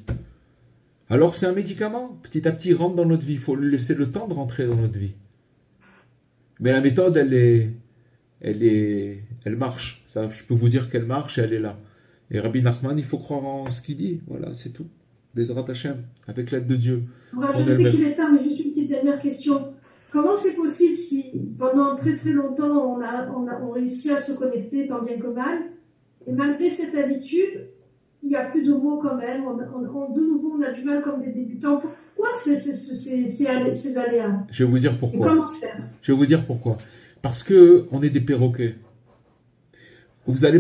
Alors c'est un médicament. Petit à petit, il rentre dans notre vie. Il faut lui laisser le temps de rentrer dans notre vie. Mais la méthode, elle marche. Ça, je peux vous dire qu'elle marche et elle est là. Et Rabbi Nachman, il faut croire en ce qu'il dit. Voilà, c'est tout. Bezrat Hashem, avec l'aide de Dieu. Je sais qu'il est tard, mais juste une petite dernière question. Comment c'est possible si pendant très très longtemps on réussit à se connecter tant bien que mal, et malgré cette habitude, il n'y a plus de mots quand même, de nouveau on a du mal comme des débutants. Pourquoi ces aléas? Je vais vous dire pourquoi. Et comment faire? Je vais vous dire pourquoi. Parce que on est des perroquets. Vous allez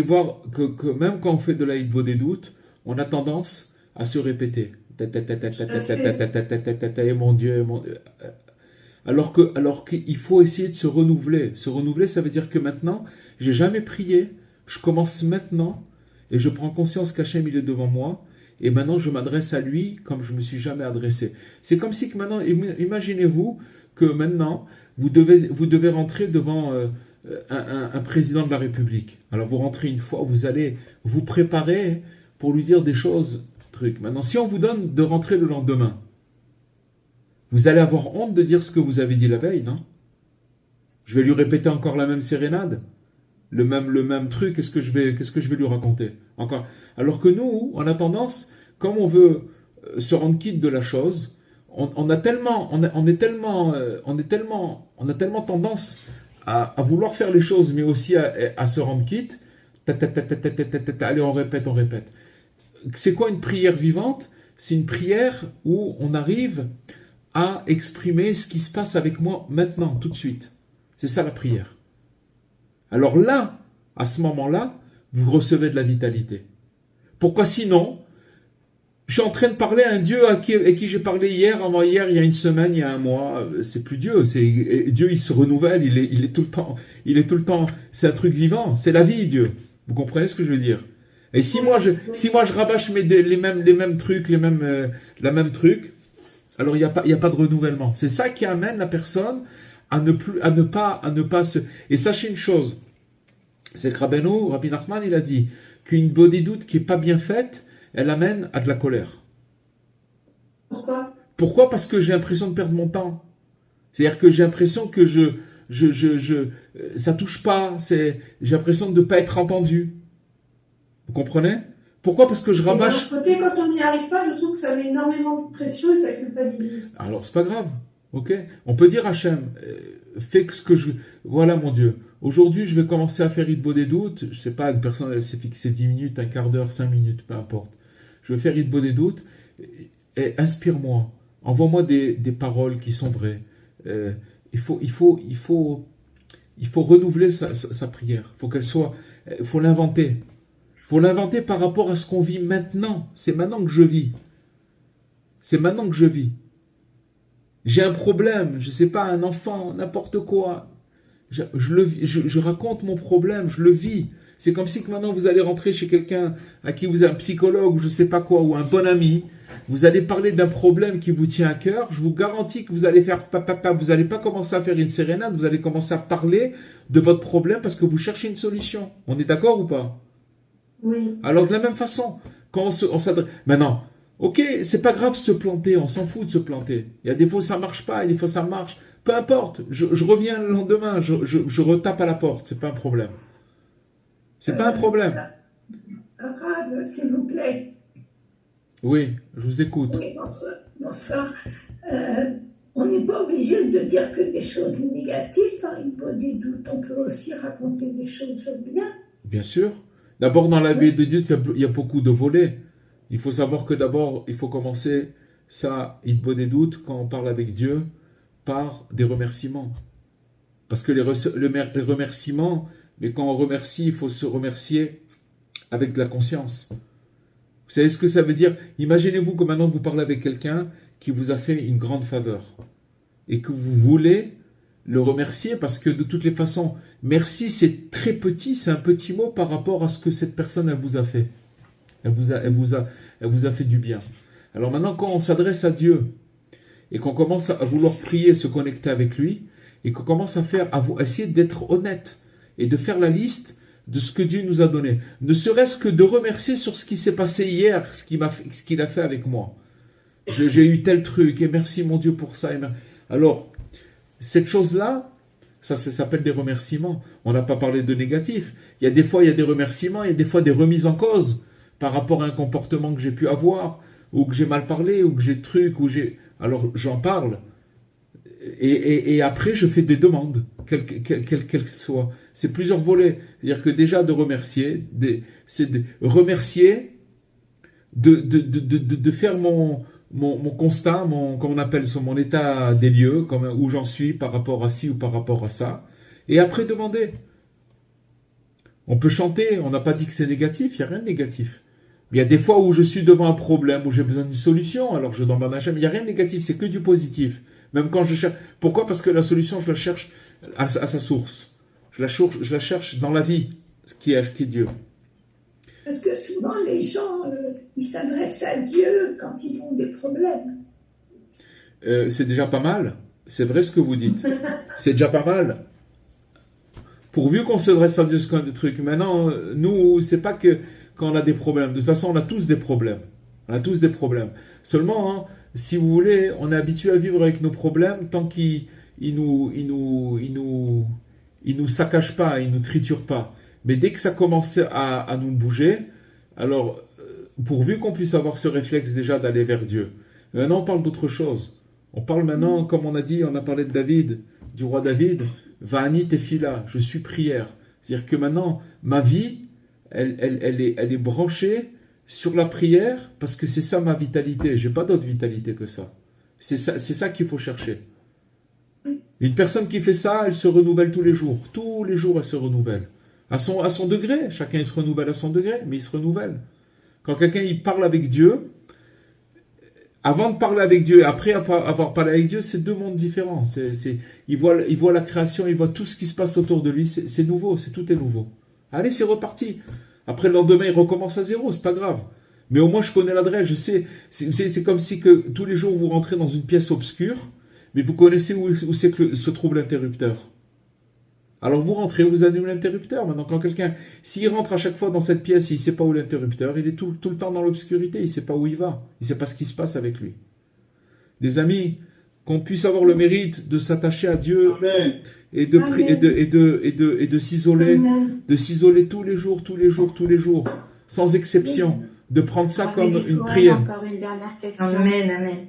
voir que même quand on fait de la Hitbo des doutes, on a tendance à se répéter. Et mon Dieu. Alors qu'il faut essayer de se renouveler. Se renouveler, ça veut dire que maintenant, j'ai jamais prié, je commence maintenant, et je prends conscience qu'Hachem, il est devant moi, et maintenant je m'adresse à lui comme je me suis jamais adressé. C'est comme si que maintenant, imaginez-vous que maintenant, vous devez rentrer devant un président de la République. Alors vous rentrez une fois, vous allez vous préparer pour lui dire des choses, trucs. Maintenant, si on vous donne de rentrer le lendemain, vous allez avoir honte de dire ce que vous avez dit la veille, non? Je vais lui répéter encore la même sérénade, le même truc, qu'est-ce que je vais lui raconter encore? Alors que nous, on a tendance, comme on veut se rendre quitte de la chose. On a tellement tendance à vouloir faire les choses, mais aussi à se rendre quitte. Allez, on répète. C'est quoi une prière vivante? C'est une prière où on arrive à exprimer ce qui se passe avec moi maintenant, tout de suite. C'est ça la prière. Alors là, à ce moment-là, vous recevez de la vitalité. Pourquoi sinon, je suis en train de parler à un Dieu à qui j'ai parlé hier, avant-hier, il y a une semaine, il y a un mois. C'est plus Dieu. Dieu, il se renouvelle, il est tout le temps. C'est un truc vivant. C'est la vie, Dieu. Vous comprenez ce que je veux dire? Et si moi je rabâche les mêmes trucs, la même truc, alors il y a pas de renouvellement. C'est ça qui amène la personne à ne pas se. Et sachez une chose, c'est que Rabbi Nachman, il a dit qu'une bodhidoute qui est pas bien faite, elle amène à de la colère. Pourquoi? Parce que j'ai l'impression de perdre mon temps. C'est-à-dire que j'ai l'impression que ça touche pas. J'ai l'impression de ne pas être entendu. Vous comprenez? Pourquoi? Parce que je rabâche. D'un côté, quand on n'y arrive pas, je trouve que ça met énormément de pression et ça culpabilise. Alors, c'est pas grave. Ok? On peut dire Hachem, fais ce que je. Voilà, mon Dieu. Aujourd'hui, je vais commencer à faire Hitbo des doutes. Je sais pas, une personne, elle s'est fixée 10 minutes, un quart d'heure, 5 minutes, peu importe. Je vais faire Hitbo des doutes. Et inspire-moi. Envoie-moi des paroles qui sont vraies. Il faut renouveler sa prière. Il faut l'inventer. Il faut l'inventer par rapport à ce qu'on vit maintenant. C'est maintenant que je vis. J'ai un problème, je ne sais pas, un enfant, n'importe quoi. Je raconte mon problème, je le vis. C'est comme si que maintenant vous allez rentrer chez quelqu'un à qui vous avez un psychologue ou je ne sais pas quoi, ou un bon ami. Vous allez parler d'un problème qui vous tient à cœur. Je vous garantis que vous allez faire papa. Vous n'allez pas commencer à faire une sérénade, vous allez commencer à parler de votre problème parce que vous cherchez une solution. On est d'accord ou pas? Oui. Alors de la même façon, quand on s'adresse... Maintenant, ok, c'est pas grave de se planter, on s'en fout de se planter. Il y a des fois ça marche pas, il y a des fois ça marche. Peu importe, je reviens le lendemain, je retape à la porte, c'est pas un problème. C'est pas un problème. Rav, s'il vous plaît. Oui, je vous écoute. Oui, bonsoir. On n'est pas obligé de dire que des choses négatives, par exemple, des doutes. On peut aussi raconter des choses bien. Bien sûr. D'abord, dans la vie de Dieu, il y a beaucoup de volets. Il faut savoir que d'abord, il faut commencer ça, Hitbo des doutes, quand on parle avec Dieu, par des remerciements. Parce que les remerciements, mais quand on remercie, il faut se remercier avec de la conscience. Vous savez ce que ça veut dire? Imaginez-vous que maintenant vous parlez avec quelqu'un qui vous a fait une grande faveur et que vous voulez le remercier parce que de toutes les façons, merci c'est très petit, c'est un petit mot par rapport à ce que cette personne elle vous a fait. Elle vous a fait du bien. Alors maintenant quand on s'adresse à Dieu et qu'on commence à vouloir prier, se connecter avec lui et qu'on commence à essayer d'être honnête et de faire la liste de ce que Dieu nous a donné. Ne serait-ce que de remercier sur ce qui s'est passé hier, ce qu'il a fait avec moi. J'ai eu tel truc, et merci mon Dieu pour ça. Alors, cette chose-là, ça s'appelle des remerciements. On n'a pas parlé de négatif. Il y a des fois, il y a des remerciements, il y a des fois des remises en cause par rapport à un comportement que j'ai pu avoir, ou que j'ai mal parlé, ou que j'ai truc, alors j'en parle. Et après, je fais des demandes, quelles qu'elles soient. C'est plusieurs volets. C'est-à-dire que déjà de remercier, c'est de remercier, de faire mon constat, comme on appelle ça, mon état des lieux, où j'en suis par rapport à ci ou par rapport à ça. Et après demander. On peut chanter, on n'a pas dit que c'est négatif, il n'y a rien de négatif. Il y a des fois où je suis devant un problème, où j'ai besoin d'une solution, alors je demande à Hachem, il n'y a rien de négatif, c'est que du positif. Même quand je cherche. Pourquoi? Parce que la solution, je la cherche à sa source. Je la cherche dans la vie, ce qui est Dieu. Parce que souvent, les gens, ils s'adressent à Dieu quand ils ont des problèmes. C'est déjà pas mal. C'est vrai ce que vous dites. C'est déjà pas mal. Pourvu qu'on s'adresse à Dieu ce qu'on a des trucs. Maintenant, nous, c'est pas que quand on a des problèmes. De toute façon, on a tous des problèmes. Seulement, hein, si vous voulez, on est habitué à vivre avec nos problèmes tant qu'ils nous saccagent pas, ils nous triturent pas. Mais dès que ça commence à nous bouger, alors pourvu qu'on puisse avoir ce réflexe déjà d'aller vers Dieu. Maintenant, on parle d'autre chose. On parle maintenant, comme on a dit, on a parlé de David, du roi David, Va'ani tefila, je suis prière. C'est-à-dire que maintenant, ma vie, elle est branchée sur la prière, parce que c'est ça ma vitalité. J'ai pas d'autre vitalité que ça. C'est ça qu'il faut chercher. Une personne qui fait ça, elle se renouvelle tous les jours. Tous les jours, elle se renouvelle. À son degré. Chacun il se renouvelle à son degré, mais il se renouvelle. Quand quelqu'un il parle avec Dieu, avant de parler avec Dieu et après avoir parlé avec Dieu, c'est deux mondes différents. Il voit la création, il voit tout ce qui se passe autour de lui. C'est nouveau, tout est nouveau. Allez, c'est reparti. Après le lendemain, il recommence à zéro, c'est pas grave. Mais au moins, je connais l'adresse, je sais. C'est comme si que tous les jours, vous rentrez dans une pièce obscure, mais vous connaissez où c'est que se trouve l'interrupteur. Alors vous rentrez, vous allumez l'interrupteur. Maintenant, quand quelqu'un, s'il rentre à chaque fois dans cette pièce, il ne sait pas où l'interrupteur, il est tout le temps dans l'obscurité, il ne sait pas où il va, il ne sait pas ce qui se passe avec lui. Les amis, qu'on puisse avoir le mérite de s'attacher à Dieu et de s'isoler tous les jours, sans exception, de prendre ça comme une prière. Encore une dernière question. Amen.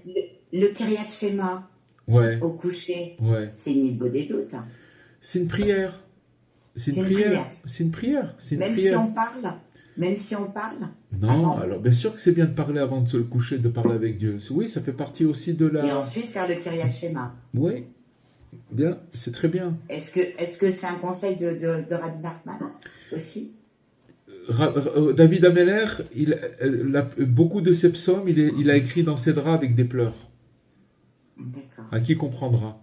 Le Kiryat Shema au coucher, c'est une idée des doutes. C'est une prière. C'est une prière. Même si on parle. Non, alors bien sûr que c'est bien de parler avant de se coucher, de parler avec Dieu. Oui, ça fait partie aussi de la... Et ensuite faire le Kiryat Shema. Oui, bien, c'est très bien. Est-ce que c'est un conseil de Rabbi Nachman aussi? David Ameller, beaucoup de ses psaumes, il a écrit dans ses draps avec des pleurs. D'accord. À qui comprendra?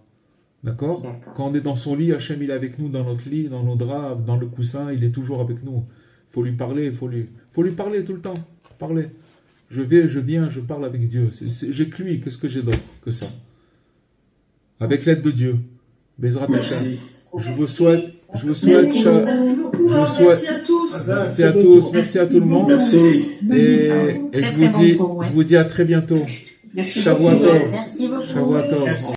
D'accord. Quand on est dans son lit, Hachem il est avec nous dans notre lit, dans nos draps, dans le coussin, il est toujours avec nous. Il faut lui parler, il faut lui parler tout le temps. Parler. Je viens, je parle avec Dieu. J'ai que lui, qu'est-ce que j'ai d'autre que ça? Avec l'aide de Dieu. Bezrat Hachem. Je vous souhaite. Merci beaucoup. Merci à tous. Merci à tous. Merci à tout le monde. Merci. Et je vous dis à très bientôt. Merci beaucoup. Merci beaucoup.